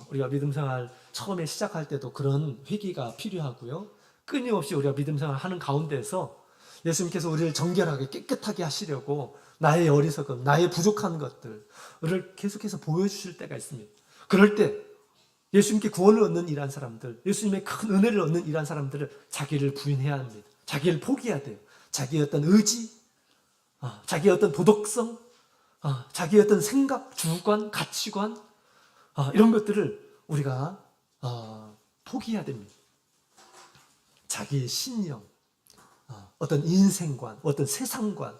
우리가 믿음 생활 처음에 시작할 때도 그런 회개가 필요하고요. 끊임없이 우리가 믿음 생활 하는 가운데서 예수님께서 우리를 정결하게 깨끗하게 하시려고 나의 어리석음, 나의 부족한 것들을 계속해서 보여주실 때가 있습니다. 그럴 때 예수님께 구원을 얻는 이러한 사람들, 예수님의 큰 은혜를 얻는 이러한 사람들을 자기를 부인해야 합니다. 자기를 포기해야 돼요. 자기의 어떤 의지, 자기의 어떤 도덕성, 자기의 어떤 생각, 주관, 가치관 이런 것들을 우리가 포기해야 됩니다. 자기의 신념, 어떤 인생관, 어떤 세상관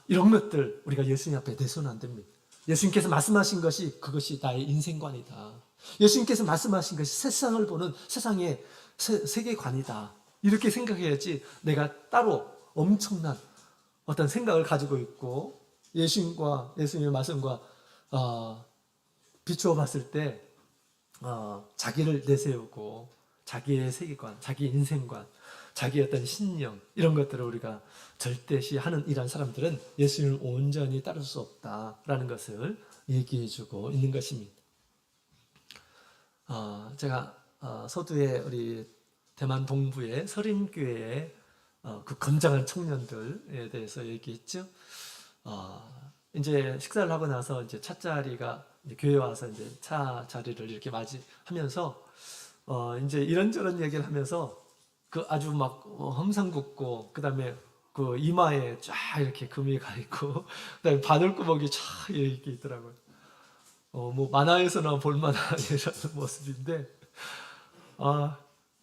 이런 것들 우리가 예수님 앞에 내서는 안 됩니다. 예수님께서 말씀하신 것이 그것이 나의 인생관이다. 예수님께서 말씀하신 것이 세상을 보는 세상의 세계관이다. 이렇게 생각해야지 내가 따로 엄청난 어떤 생각을 가지고 있고 예수님의 말씀과 비추어 봤을 때 자기를 내세우고 자기의 세계관, 자기 인생관, 자기의 어떤 신념 이런 것들을 우리가 절대시 하는 이런 사람들은 예수님을 온전히 따를 수 없다라는 것을 얘기해 주고 있는 것입니다. 제가 서두에 우리 대만 동부의 서림교회의 그 건장한 청년들에 대해서 얘기했죠. 이제 식사를 하고 나서 이제 찻자리가 이제 교회 와서 이제 차 자리를 이렇게 맞이하면서 이제 이런저런 얘기를 하면서 그 아주 막 험상궂고 그다음에 그 이마에 쫙 이렇게 금이 가 있고 그다음에 바늘구멍이 쫙 이렇게 있더라고요. 뭐 만화에서나 볼만한 이런 모습인데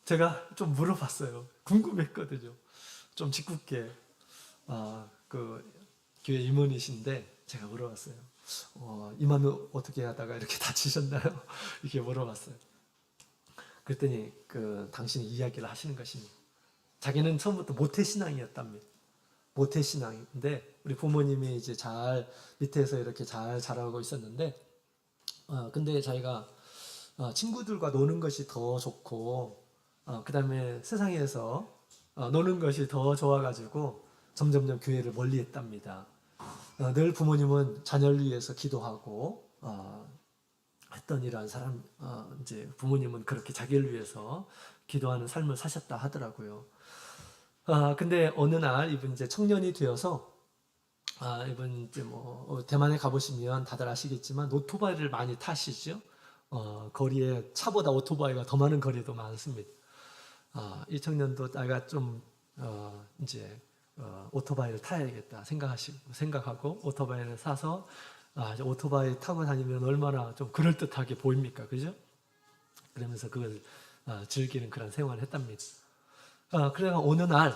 제가 좀 물어봤어요. 궁금했거든요. 좀 짓궂게 그 교회 임원이신데 제가 물어봤어요. 이마는 어떻게 하다가 이렇게 다치셨나요? 이렇게 물어봤어요. 그랬더니 당신이 이야기를 하시는 것입니다. 자기는 처음부터 모태신앙이었답니다. 모태신앙인데 우리 부모님이 이제 잘 밑에서 이렇게 잘 자라고 있었는데 근데 자기가 친구들과 노는 것이 더 좋고 그 다음에 세상에서 노는 것이 더 좋아가지고 점점점 교회를 멀리했답니다. 늘 부모님은 자녀를 위해서 기도하고 했던 이러한 사람 이제 부모님은 그렇게 자기를 위해서 기도하는 삶을 사셨다 하더라고요. 근데 어느 날 이분 이제 청년이 되어서 이분 이제 뭐 대만에 가보시면 다들 아시겠지만 오토바이를 많이 타시죠. 거리에 차보다 오토바이가 더 많은 거리도 많습니다. 이 청년도 내가 좀 이제 오토바이를 타야겠다 생각하고 오토바이를 사서 이제 오토바이 타고 다니면 얼마나 좀 그럴듯하게 보입니까, 그죠? 그러면서 그걸 즐기는 그런 생활을 했답니다. 그래가 어느 날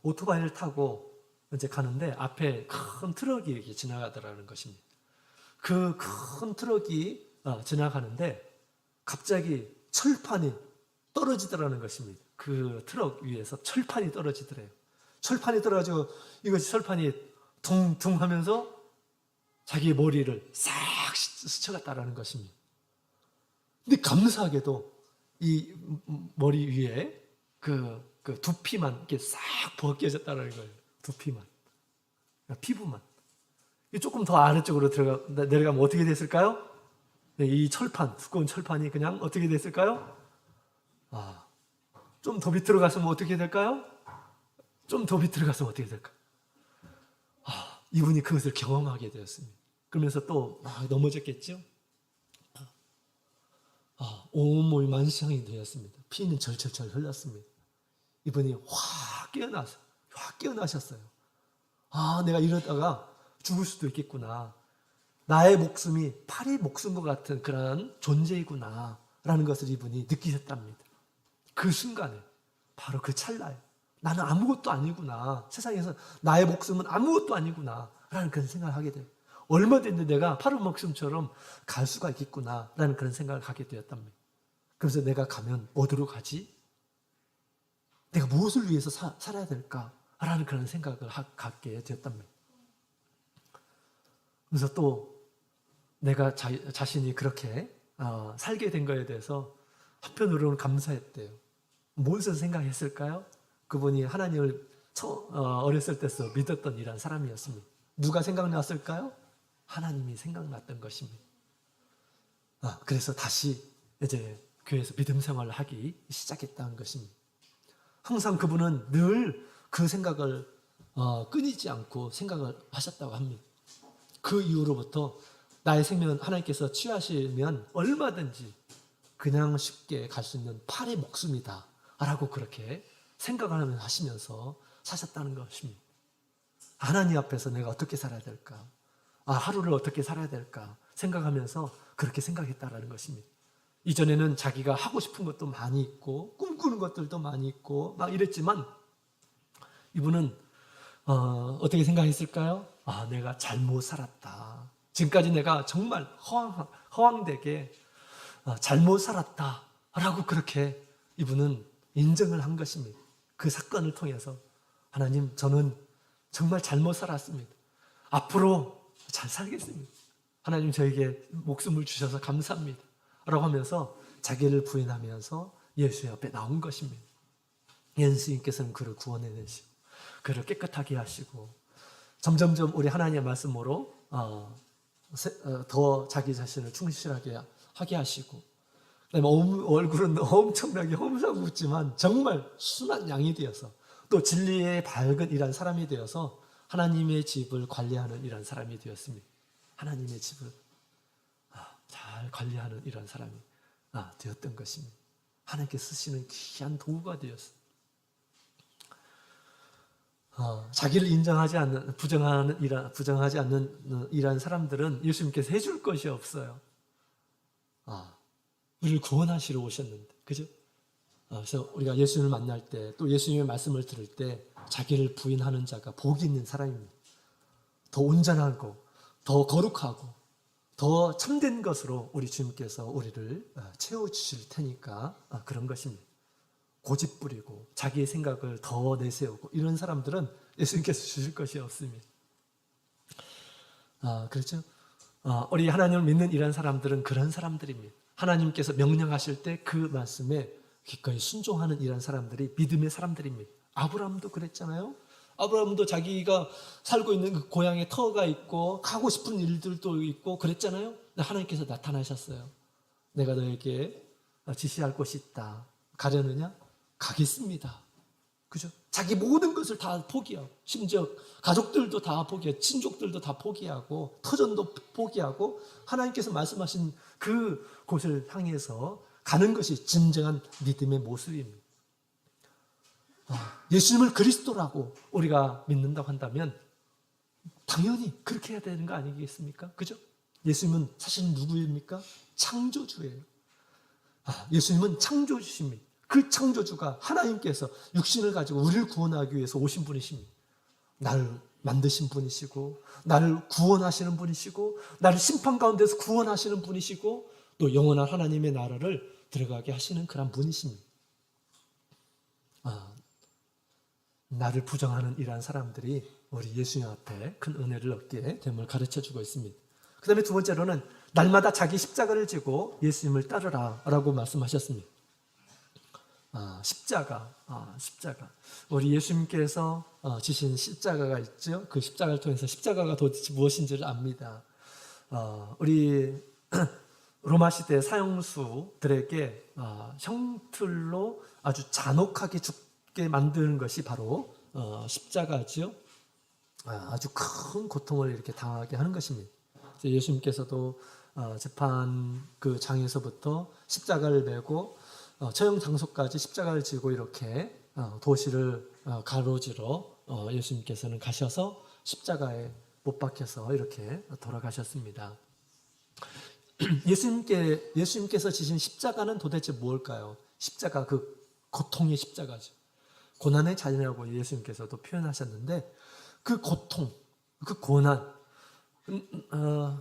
오토바이를 타고 이제 가는데 앞에 큰 트럭이 이렇게 지나가더라는 것입니다. 그 큰 트럭이 지나가는데 갑자기 철판이 떨어지더라는 것입니다. 그 트럭 위에서 철판이 떨어지더래요. 철판이 떨어지고 이것이 철판이 둥둥 하면서 자기의 머리를 싹 스쳐갔다라는 것입니다. 근데 감사하게도 이 머리 위에 그 두피만 이렇게 싹 벗겨졌다는 거예요. 두피만, 피부만. 조금 더 아래쪽으로 내려가면 어떻게 됐을까요? 네, 이 철판, 두꺼운 철판이 그냥 어떻게 됐을까요? 좀 더 밑으로 갔으면 어떻게 될까요? 좀 더 밑으로 갔으면 어떻게 될까요? 이분이 그것을 경험하게 되었습니다. 그러면서 또 넘어졌겠죠? 온몸이 만상이 되었습니다. 피는 절절절 흘렀습니다. 이분이 확 깨어나셨어요. 내가 이러다가 죽을 수도 있겠구나. 나의 목숨이 파리 목숨과 같은 그런 존재이구나 라는 것을 이분이 느끼셨답니다. 그 순간에, 바로 그 찰나에 나는 아무것도 아니구나. 세상에서 나의 목숨은 아무것도 아니구나 라는 그런 생각을 하게 돼요. 얼마든지 내가 파리 목숨처럼 갈 수가 있겠구나 라는 그런 생각을 갖게 되었답니다. 그래서 내가 가면 어디로 가지? 내가 무엇을 위해서 살아야 될까? 라는 그런 생각을 갖게 되었답니다. 그래서 또 내가 자신이 그렇게 살게 된 거에 대해서 한편으로는 감사했대요. 무엇을 생각했을까요? 그분이 하나님을 어렸을 때서 믿었던 이런 사람이었습니다. 누가 생각났을까요? 하나님이 생각났던 것입니다. 그래서 다시 이제 교회에서 믿음 생활을 하기 시작했다는 것입니다. 항상 그분은 늘 그 생각을 끊이지 않고 생각을 하셨다고 합니다. 그 이후로부터 나의 생명은 하나님께서 취하시면 얼마든지 그냥 쉽게 갈 수 있는 팔의 목숨이다 라고 그렇게 생각을 하시면서 사셨다는 것입니다. 하나님 앞에서 내가 어떻게 살아야 될까? 하루를 어떻게 살아야 될까? 생각하면서 그렇게 생각했다라는 것입니다. 이전에는 자기가 하고 싶은 것도 많이 있고 꿈꾸는 것들도 많이 있고 막 이랬지만 이분은 어떻게 생각했을까요? 내가 잘못 살았다. 지금까지 내가 정말 허황되게 잘못 살았다라고 그렇게 이분은 인정을 한 것입니다. 그 사건을 통해서 하나님, 저는 정말 잘못 살았습니다. 앞으로 잘 살겠습니다. 하나님, 저에게 목숨을 주셔서 감사합니다. 라고 하면서 자기를 부인하면서 예수 옆에 나온 것입니다. 예수님께서는 그를 구원해내시고 그를 깨끗하게 하시고 점점점 우리 하나님의 말씀으로 더 자기 자신을 충실하게 하게 하시고 그다음에 얼굴은 엄청나게 험상궂지만 정말 순한 양이 되어서 또 진리의 밝은 이란 사람이 되어서 하나님의 집을 관리하는 이런 사람이 되었습니다. 하나님의 집을 잘 관리하는 이런 사람이 되었던 것입니다. 하나님께 쓰시는 귀한 도구가 되었습니다. 자기를 인정하지 않는, 부정하지 않는 이러한 사람들은 예수님께서 해줄 것이 없어요. 우리를 구원하시러 오셨는데, 그죠? 그래서 우리가 예수님을 만날 때, 또 예수님의 말씀을 들을 때, 자기를 부인하는 자가 복이 있는 사람입니다. 더 온전하고, 더 거룩하고, 더 참된 것으로 우리 주님께서 우리를 채워주실 테니까 그런 것입니다. 고집 부리고 자기의 생각을 더 내세우고 이런 사람들은 예수님께서 주실 것이 없습니다. 그렇죠? 우리 하나님을 믿는 이런 사람들은 그런 사람들입니다. 하나님께서 명령하실 때 그 말씀에 기꺼이 순종하는 이런 사람들이 믿음의 사람들입니다. 아브라함도 그랬잖아요. 아브라함도 자기가 살고 있는 그 고향에 터가 있고 가고 싶은 일들도 있고 그랬잖아요. 하나님께서 나타나셨어요. 내가 너에게 지시할 곳이 있다. 가려느냐? 가겠습니다. 그죠? 자기 모든 것을 다 포기하고, 심지어 가족들도 다 포기하고, 친족들도 다 포기하고, 터전도 포기하고, 하나님께서 말씀하신 그 곳을 향해서 가는 것이 진정한 믿음의 모습입니다. 예수님을 그리스도라고 우리가 믿는다고 한다면 당연히 그렇게 해야 되는 거 아니겠습니까? 그죠? 예수님은 사실 누구입니까? 창조주예요. 예수님은 창조주십니다. 그 창조주가 하나님께서 육신을 가지고 우리를 구원하기 위해서 오신 분이십니다. 나를 만드신 분이시고, 나를 구원하시는 분이시고, 나를 심판 가운데서 구원하시는 분이시고, 또 영원한 하나님의 나라를 들어가게 하시는 그런 분이십니다. 나를 부정하는 이러한 사람들이 우리 예수님 앞에 큰 은혜를 얻게 됨을 가르쳐주고 있습니다. 그 다음에 두 번째로는 날마다 자기 십자가를 지고 예수님을 따르라 라고 말씀하셨습니다. 십자가. 우리 예수님께서 지신 십자가가 있죠. 그 십자가를 통해서 십자가가 도대체 무엇인지를 압니다. 우리 로마 시대 사형수들에게 형틀로 아주 잔혹하게 죽게 만드는 것이 바로 십자가죠. 아주 큰 고통을 이렇게 당하게 하는 것입니다. 예수님께서도 재판 그 장에서부터 십자가를 메고 처형 장소까지 십자가를 지고 이렇게 도시를 가로지러 예수님께서는 가셔서 십자가에 못 박혀서 이렇게 돌아가셨습니다. 예수님께서 지신 십자가는 도대체 무엇일까요? 십자가, 그 고통의 십자가죠. 고난의 잔이라고 예수님께서도 표현하셨는데 그 고통, 그 고난,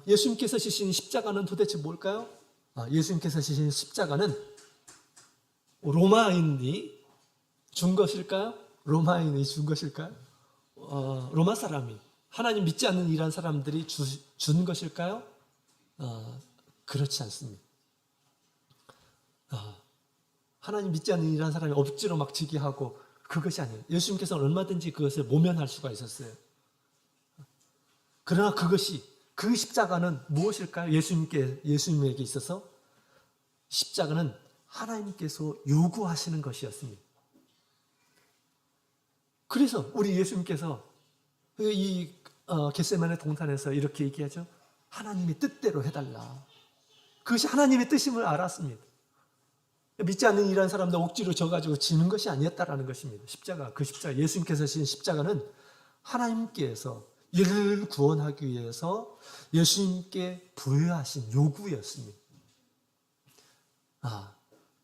예수님께서 지신 십자가는 도대체 뭘까요? 예수님께서 지신 십자가는 로마인이 준 것일까요? 로마인이 준 것일까요? 로마 사람이, 하나님 믿지 않는 이런 사람들이 준 것일까요? 그렇지 않습니다. 하나님 믿지 않는 이런 사람이 억지로 막 지게 하고 그것이 아니에요. 예수님께서는 얼마든지 그것을 모면할 수가 있었어요. 그러나 그 십자가는 무엇일까요? 예수님에게 있어서 십자가는 하나님께서 요구하시는 것이었습니다. 그래서 우리 예수님께서 이 겟세마네 동산에서 이렇게 얘기하죠. 하나님의 뜻대로 해달라. 그것이 하나님의 뜻임을 알았습니다. 믿지 않는 이런 사람들 억지로 져가지고 지는 것이 아니었다라는 것입니다. 그 십자가, 예수님께서 지신 십자가는 하나님께서 이를 구원하기 위해서 예수님께 부여하신 요구였습니다.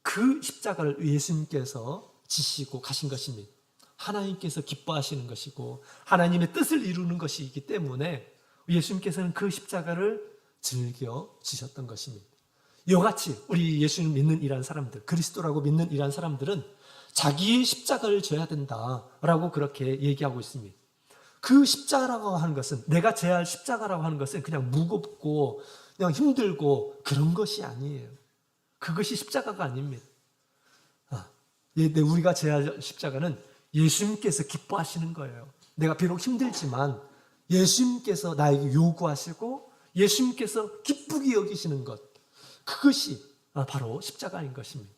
그 십자가를 예수님께서 지시고 가신 것입니다. 하나님께서 기뻐하시는 것이고 하나님의 뜻을 이루는 것이기 때문에 예수님께서는 그 십자가를 즐겨 지셨던 것입니다. 이와 같이 우리 예수님 믿는 이러한 사람들, 그리스도라고 믿는 이러한 사람들은 자기의 십자가를 져야 된다라고 그렇게 얘기하고 있습니다. 그 십자가라고 하는 것은, 내가 져야 할 십자가라고 하는 것은 그냥 무겁고 그냥 힘들고 그런 것이 아니에요. 그것이 십자가가 아닙니다. 우리가 져야 할 십자가는 예수님께서 기뻐하시는 거예요. 내가 비록 힘들지만 예수님께서 나에게 요구하시고 예수님께서 기쁘게 여기시는 것, 그것이 바로 십자가인 것입니다.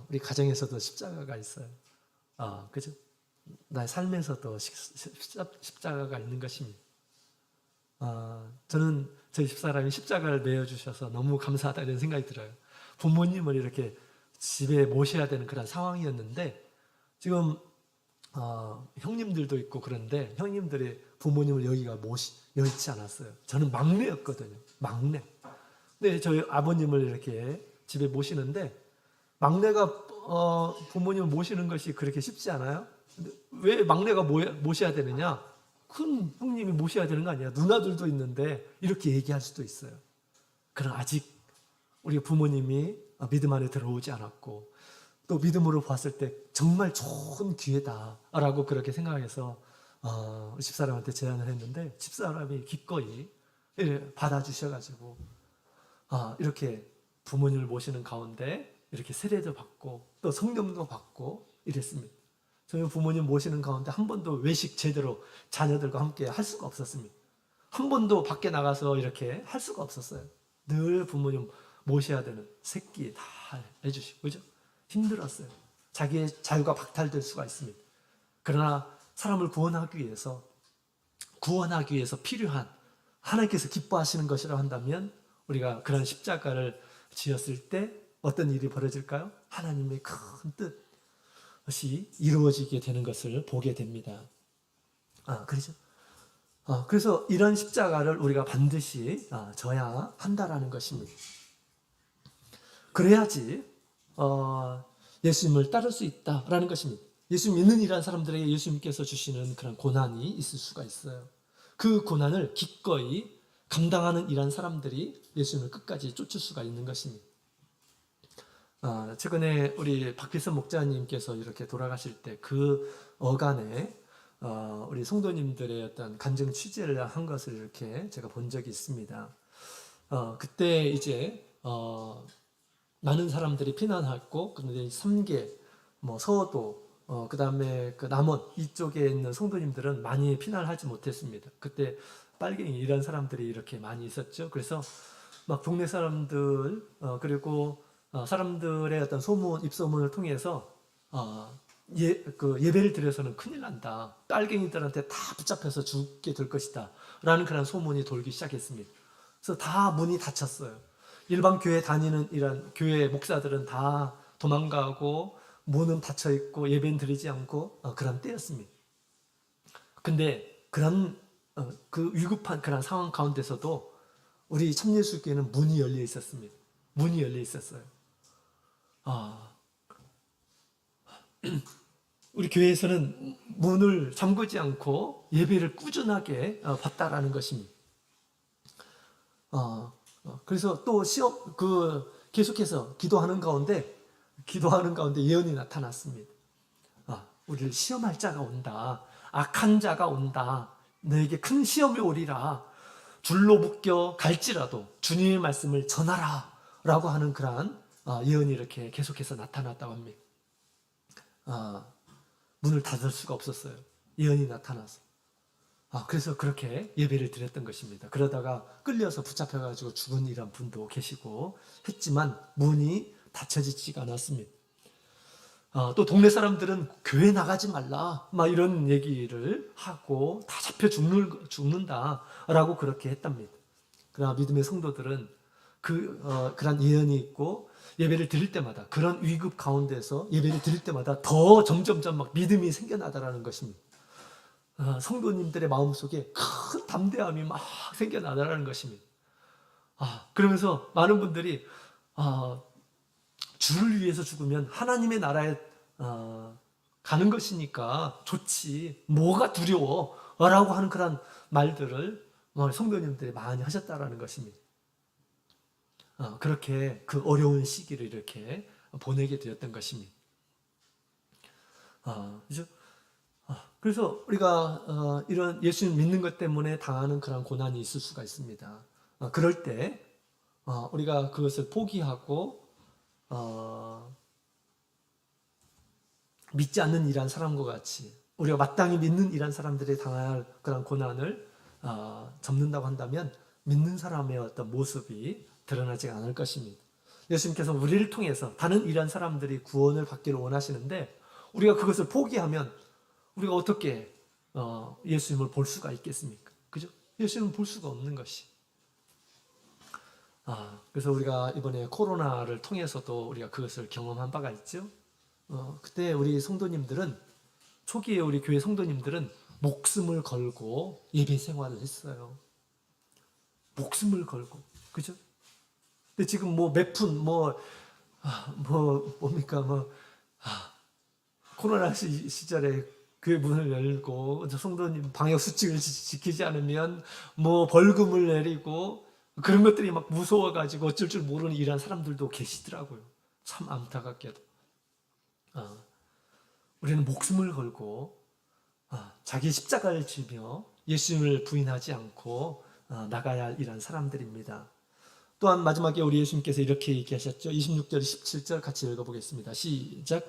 우리 가정에서도 십자가가 있어요. 그죠? 나의 삶에서도 십자가가 있는 것입니다. 저는 저희 집사람이 십자가를 내어주셔서 너무 감사하다 이런 생각이 들어요. 부모님을 이렇게 집에 모셔야 되는 그런 상황이었는데 지금 형님들도 있고 그런데 형님들이 부모님을 여기가 여의치 않았어요. 저는 막내였거든요. 막내. 근데 저희 아버님을 이렇게 집에 모시는데 막내가 부모님을 모시는 것이 그렇게 쉽지 않아요? 근데 왜 막내가 모셔야 되느냐? 큰 형님이 모셔야 되는 거 아니야? 누나들도 있는데 이렇게 얘기할 수도 있어요. 그러나 아직 우리 부모님이 믿음 안에 들어오지 않았고 또 믿음으로 봤을 때 정말 좋은 기회다라고 그렇게 생각해서 집사람한테 제안을 했는데 집사람이 기꺼이 받아주셔가지고 이렇게 부모님을 모시는 가운데 이렇게 세례도 받고 또 성령도 받고 이랬습니다. 저희 부모님 모시는 가운데 한 번도 외식 제대로 자녀들과 함께 할 수가 없었습니다. 한 번도 밖에 나가서 이렇게 할 수가 없었어요. 늘 부모님 모셔야 되는 새끼 다 해주시고 그죠? 힘들었어요. 자기의 자유가 박탈될 수가 있습니다. 그러나 사람을 구원하기 위해서 필요한 하나님께서 기뻐하시는 것이라고 한다면 우리가 그런 십자가를 지었을 때 어떤 일이 벌어질까요? 하나님의 큰 뜻이 이루어지게 되는 것을 보게 됩니다. 그렇죠? 그래서 이런 십자가를 우리가 반드시 져야 한다라는 것입니다. 그래야지 예수님을 따를 수 있다라는 것입니다. 예수 믿는 이란 사람들에게 예수님께서 주시는 그런 고난이 있을 수가 있어요. 그 고난을 기꺼이 감당하는 이란 사람들이 예수님을 끝까지 쫓을 수가 있는 것입니다. 최근에 우리 박필선 목자님께서 이렇게 돌아가실 때 그 어간에 우리 성도님들의 어떤 간증 취재를 한 것을 이렇게 제가 본 적이 있습니다. 그때 이제 많은 사람들이 피난했고 그런데 3개 서도 그 다음에 그 남원 이쪽에 있는 성도님들은 많이 피난을 하지 못했습니다. 그때 빨갱이 이런 사람들이 이렇게 많이 있었죠. 그래서 막 동네 사람들 그리고 사람들의 어떤 입소문을 통해서 예배를 드려서는 큰일 난다. 빨갱이들한테 다 붙잡혀서 죽게 될 것이다. 라는 그런 소문이 돌기 시작했습니다. 그래서 다 문이 닫혔어요. 일반 교회 다니는 이런 교회 목사들은 다 도망가고 문은 닫혀 있고 예배는 드리지 않고 그런 때였습니다. 근데 그런 그 위급한 그런 상황 가운데서도 우리 참예수교회는 문이 열려 있었습니다. 문이 열려 있었어요. 우리 교회에서는 문을 잠그지 않고 예배를 꾸준하게 받다라는 것입니다. 그래서 또 계속해서 기도하는 가운데 예언이 나타났습니다. 우리를 시험할 자가 온다. 악한 자가 온다. 너에게 큰 시험이 오리라. 줄로 묶여 갈지라도 주님의 말씀을 전하라. 라고 하는 그러한 예언이 이렇게 계속해서 나타났다고 합니다. 문을 닫을 수가 없었어요. 예언이 나타나서. 그래서 그렇게 예배를 드렸던 것입니다. 그러다가 끌려서 붙잡혀가지고 죽은 이란 분도 계시고 했지만 문이 닫혀지지가 않았습니다. 또 동네 사람들은 교회 나가지 말라 막 이런 얘기를 하고 다 잡혀 죽는다라고 그렇게 했답니다. 그러나 믿음의 성도들은 그런 예언이 있고 예배를 드릴 때마다 그런 위급 가운데서 예배를 드릴 때마다 더 점점점 막 믿음이 생겨나다라는 것입니다. 성도님들의 마음속에 큰 담대함이 막 생겨나다라는 것입니다. 그러면서 많은 분들이 주를 위해서 죽으면 하나님의 나라에 가는 것이니까 좋지 뭐가 두려워 라고 하는 그런 말들을 성도님들이 많이 하셨다라는 것입니다. 그렇게 그 어려운 시기를 이렇게 보내게 되었던 것입니다. 그죠? 그래서 우리가 이런 예수님 믿는 것 때문에 당하는 그런 고난이 있을 수가 있습니다. 그럴 때 우리가 그것을 포기하고 믿지 않는 이란 사람과 같이 우리가 마땅히 믿는 이란 사람들이 당할 그런 고난을 접는다고 한다면 믿는 사람의 어떤 모습이 드러나지 않을 것입니다. 예수님께서 우리를 통해서 다른 이란 사람들이 구원을 받기를 원하시는데 우리가 그것을 포기하면 우리가 어떻게 예수님을 볼 수가 있겠습니까? 그죠? 예수님을 볼 수가 없는 것이. 그래서 우리가 이번에 코로나를 통해서도 우리가 그것을 경험한 바가 있죠. 그때 우리 성도님들은, 초기에 우리 교회 성도님들은 목숨을 걸고 예배 생활을 했어요. 목숨을 걸고. 그죠? 근데 지금 코로나 시절에 교회 문을 열고 성도님 방역 수칙을 지키지 않으면 벌금을 내리고 그런 것들이 막 무서워가지고 어쩔 줄 모르는 이런 사람들도 계시더라고요. 참 안타깝게도. 우리는 목숨을 걸고 자기 십자가를 지며 예수님을 부인하지 않고 나가야 할 이런 사람들입니다. 또한 마지막에 우리 예수님께서 이렇게 얘기하셨죠. 26절, 17절 같이 읽어보겠습니다. 시작.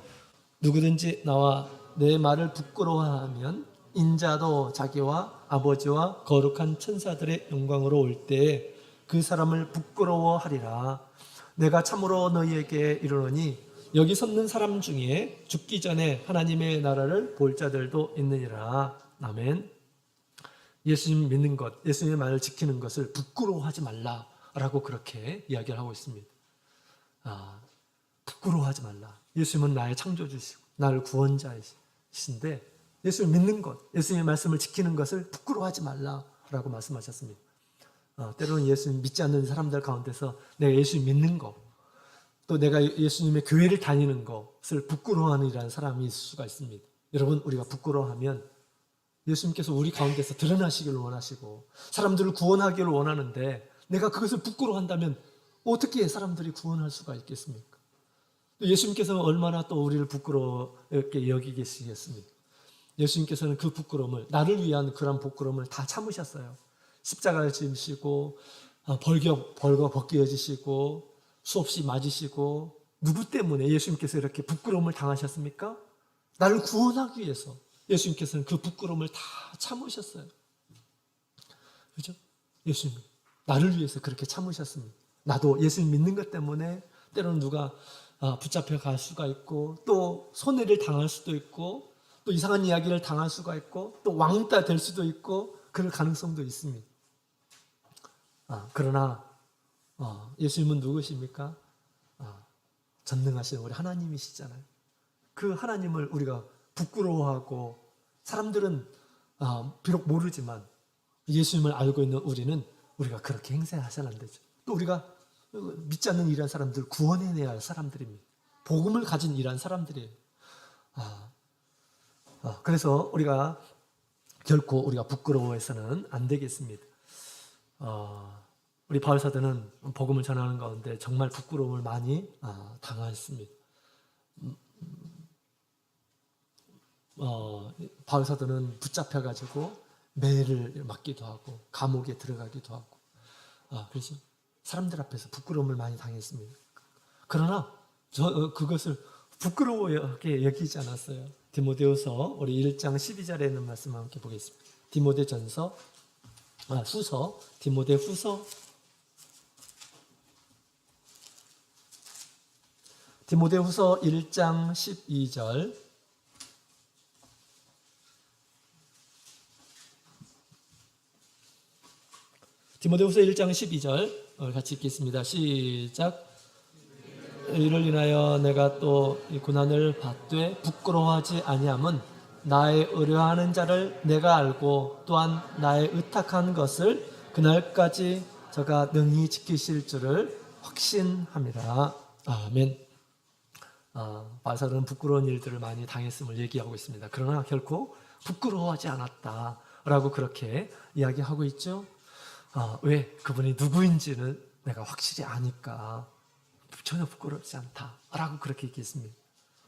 누구든지 나와 내 말을 부끄러워하면 인자도 자기와 아버지와 거룩한 천사들의 영광으로 올 때에 그 사람을 부끄러워하리라. 내가 참으로 너희에게 이르노니 여기 섰는 사람 중에 죽기 전에 하나님의 나라를 볼 자들도 있느니라. 아멘. 예수님 믿는 것, 예수님의 말을 지키는 것을 부끄러워하지 말라라고 그렇게 이야기를 하고 있습니다. 부끄러워하지 말라. 예수님은 나의 창조주시고 나를 구원자이신데 예수를 믿는 것, 예수님의 말씀을 지키는 것을 부끄러워하지 말라라고 말씀하셨습니다. 때로는 예수님 믿지 않는 사람들 가운데서 내가 예수님 믿는 것, 또 내가 예수님의 교회를 다니는 것을 부끄러워하는 이라는 사람이 있을 수가 있습니다. 여러분, 우리가 부끄러워하면 예수님께서 우리 가운데서 드러나시기를 원하시고 사람들을 구원하기를 원하는데 내가 그것을 부끄러워한다면 어떻게 사람들이 구원할 수가 있겠습니까? 예수님께서는 얼마나 또 우리를 부끄럽게 여기시겠습니까? 예수님께서는 그 부끄러움을, 나를 위한 그런 부끄러움을 다 참으셨어요. 십자가를 지시고 벌거 벗겨지시고 수없이 맞으시고. 누구 때문에 예수님께서 이렇게 부끄러움을 당하셨습니까? 나를 구원하기 위해서 예수님께서는 그 부끄러움을 다 참으셨어요. 그렇죠? 예수님 나를 위해서 그렇게 참으셨습니다. 나도 예수님 믿는 것 때문에 때로는 누가 붙잡혀 갈 수가 있고, 또 손해를 당할 수도 있고, 또 이상한 이야기를 당할 수가 있고, 또 왕따 될 수도 있고, 그럴 가능성도 있습니다. 그러나 예수님은 누구십니까? 전능하신 우리 하나님이시잖아요. 그 하나님을 우리가 부끄러워하고, 사람들은 비록 모르지만 예수님을 알고 있는 우리가 그렇게 행세하셔는 안 되죠. 또 우리가 믿지 않는 이런 사람들 구원해내야 할 사람들입니다. 복음을 가진 이런 사람들이에요. 그래서 우리가 결코 우리가 부끄러워해서는 안 되겠습니다. 우리 바울사도는 복음을 전하는 가운데 정말 부끄러움을 많이 당했습니다. 바울사도는 붙잡혀가지고 매를 맞기도 하고 감옥에 들어가기도 하고, 그래서 사람들 앞에서 부끄러움을 많이 당했습니다. 그러나 그것을 부끄러워하게 여기지 않았어요. 디모데후서 우리 1장 12절에 있는 말씀을 함께 보겠습니다. 디모데후서 1장 12절. 디모데후서 1장 12절 같이 읽겠습니다. 시작. 이를 인하여 내가 또 이 고난을 받되 부끄러워하지 아니함은 나의 의뢰하는 자를 내가 알고 또한 나의 의탁한 것을 그날까지 저가 능히 지키실 줄을 확신함이라. 아멘. 바울사도는 부끄러운 일들을 많이 당했음을 얘기하고 있습니다. 그러나 결코 부끄러워하지 않았다라고 그렇게 이야기하고 있죠. 왜? 그분이 누구인지는 내가 확실히 아니까 전혀 부끄럽지 않다라고 그렇게 얘기했습니다.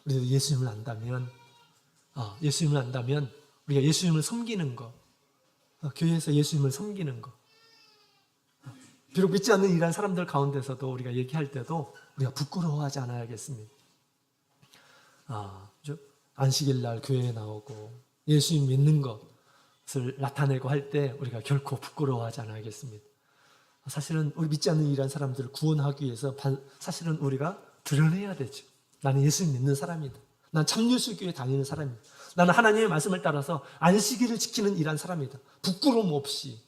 우리도 예수님을 안다면 우리가 예수님을 섬기는 것, 교회에서 예수님을 섬기는 것, 비록 믿지 않는 이런 사람들 가운데서도 우리가 얘기할 때도 우리가 부끄러워하지 않아야겠습니다. 안식일 날 교회에 나오고 예수님 믿는 것을 나타내고 할 때 우리가 결코 부끄러워하지 않아야겠습니다. 사실은 우리 믿지 않는 이런 사람들을 구원하기 위해서 사실은 우리가 드러내야 되죠. 나는 예수님 믿는 사람이다. 난 참예수교회 다니는 사람이다. 나는 하나님의 말씀을 따라서 안식일을 지키는 일한 사람이다. 부끄러움 없이.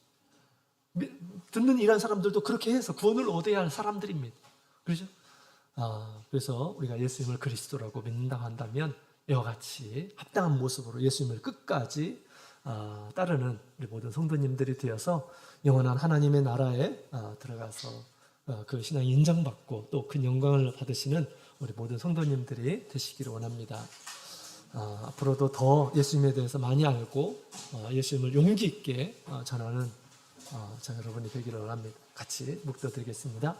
듣는 일한 사람들도 그렇게 해서 구원을 얻어야 할 사람들입니다. 그렇죠? 그래서 우리가 예수님을 그리스도라고 믿는다고 한다면 이와 같이 합당한 모습으로 예수님을 끝까지 따르는 우리 모든 성도님들이 되어서 영원한 하나님의 나라에 들어가서 그 신앙이 인정받고 또 큰 영광을 받으시는 우리 모든 성도님들이 되시기를 원합니다. 앞으로도 더 예수님에 대해서 많이 알고 예수님을 용기 있게 전하는 저 여러분이 되기를 원합니다. 같이 묵도드리겠습니다.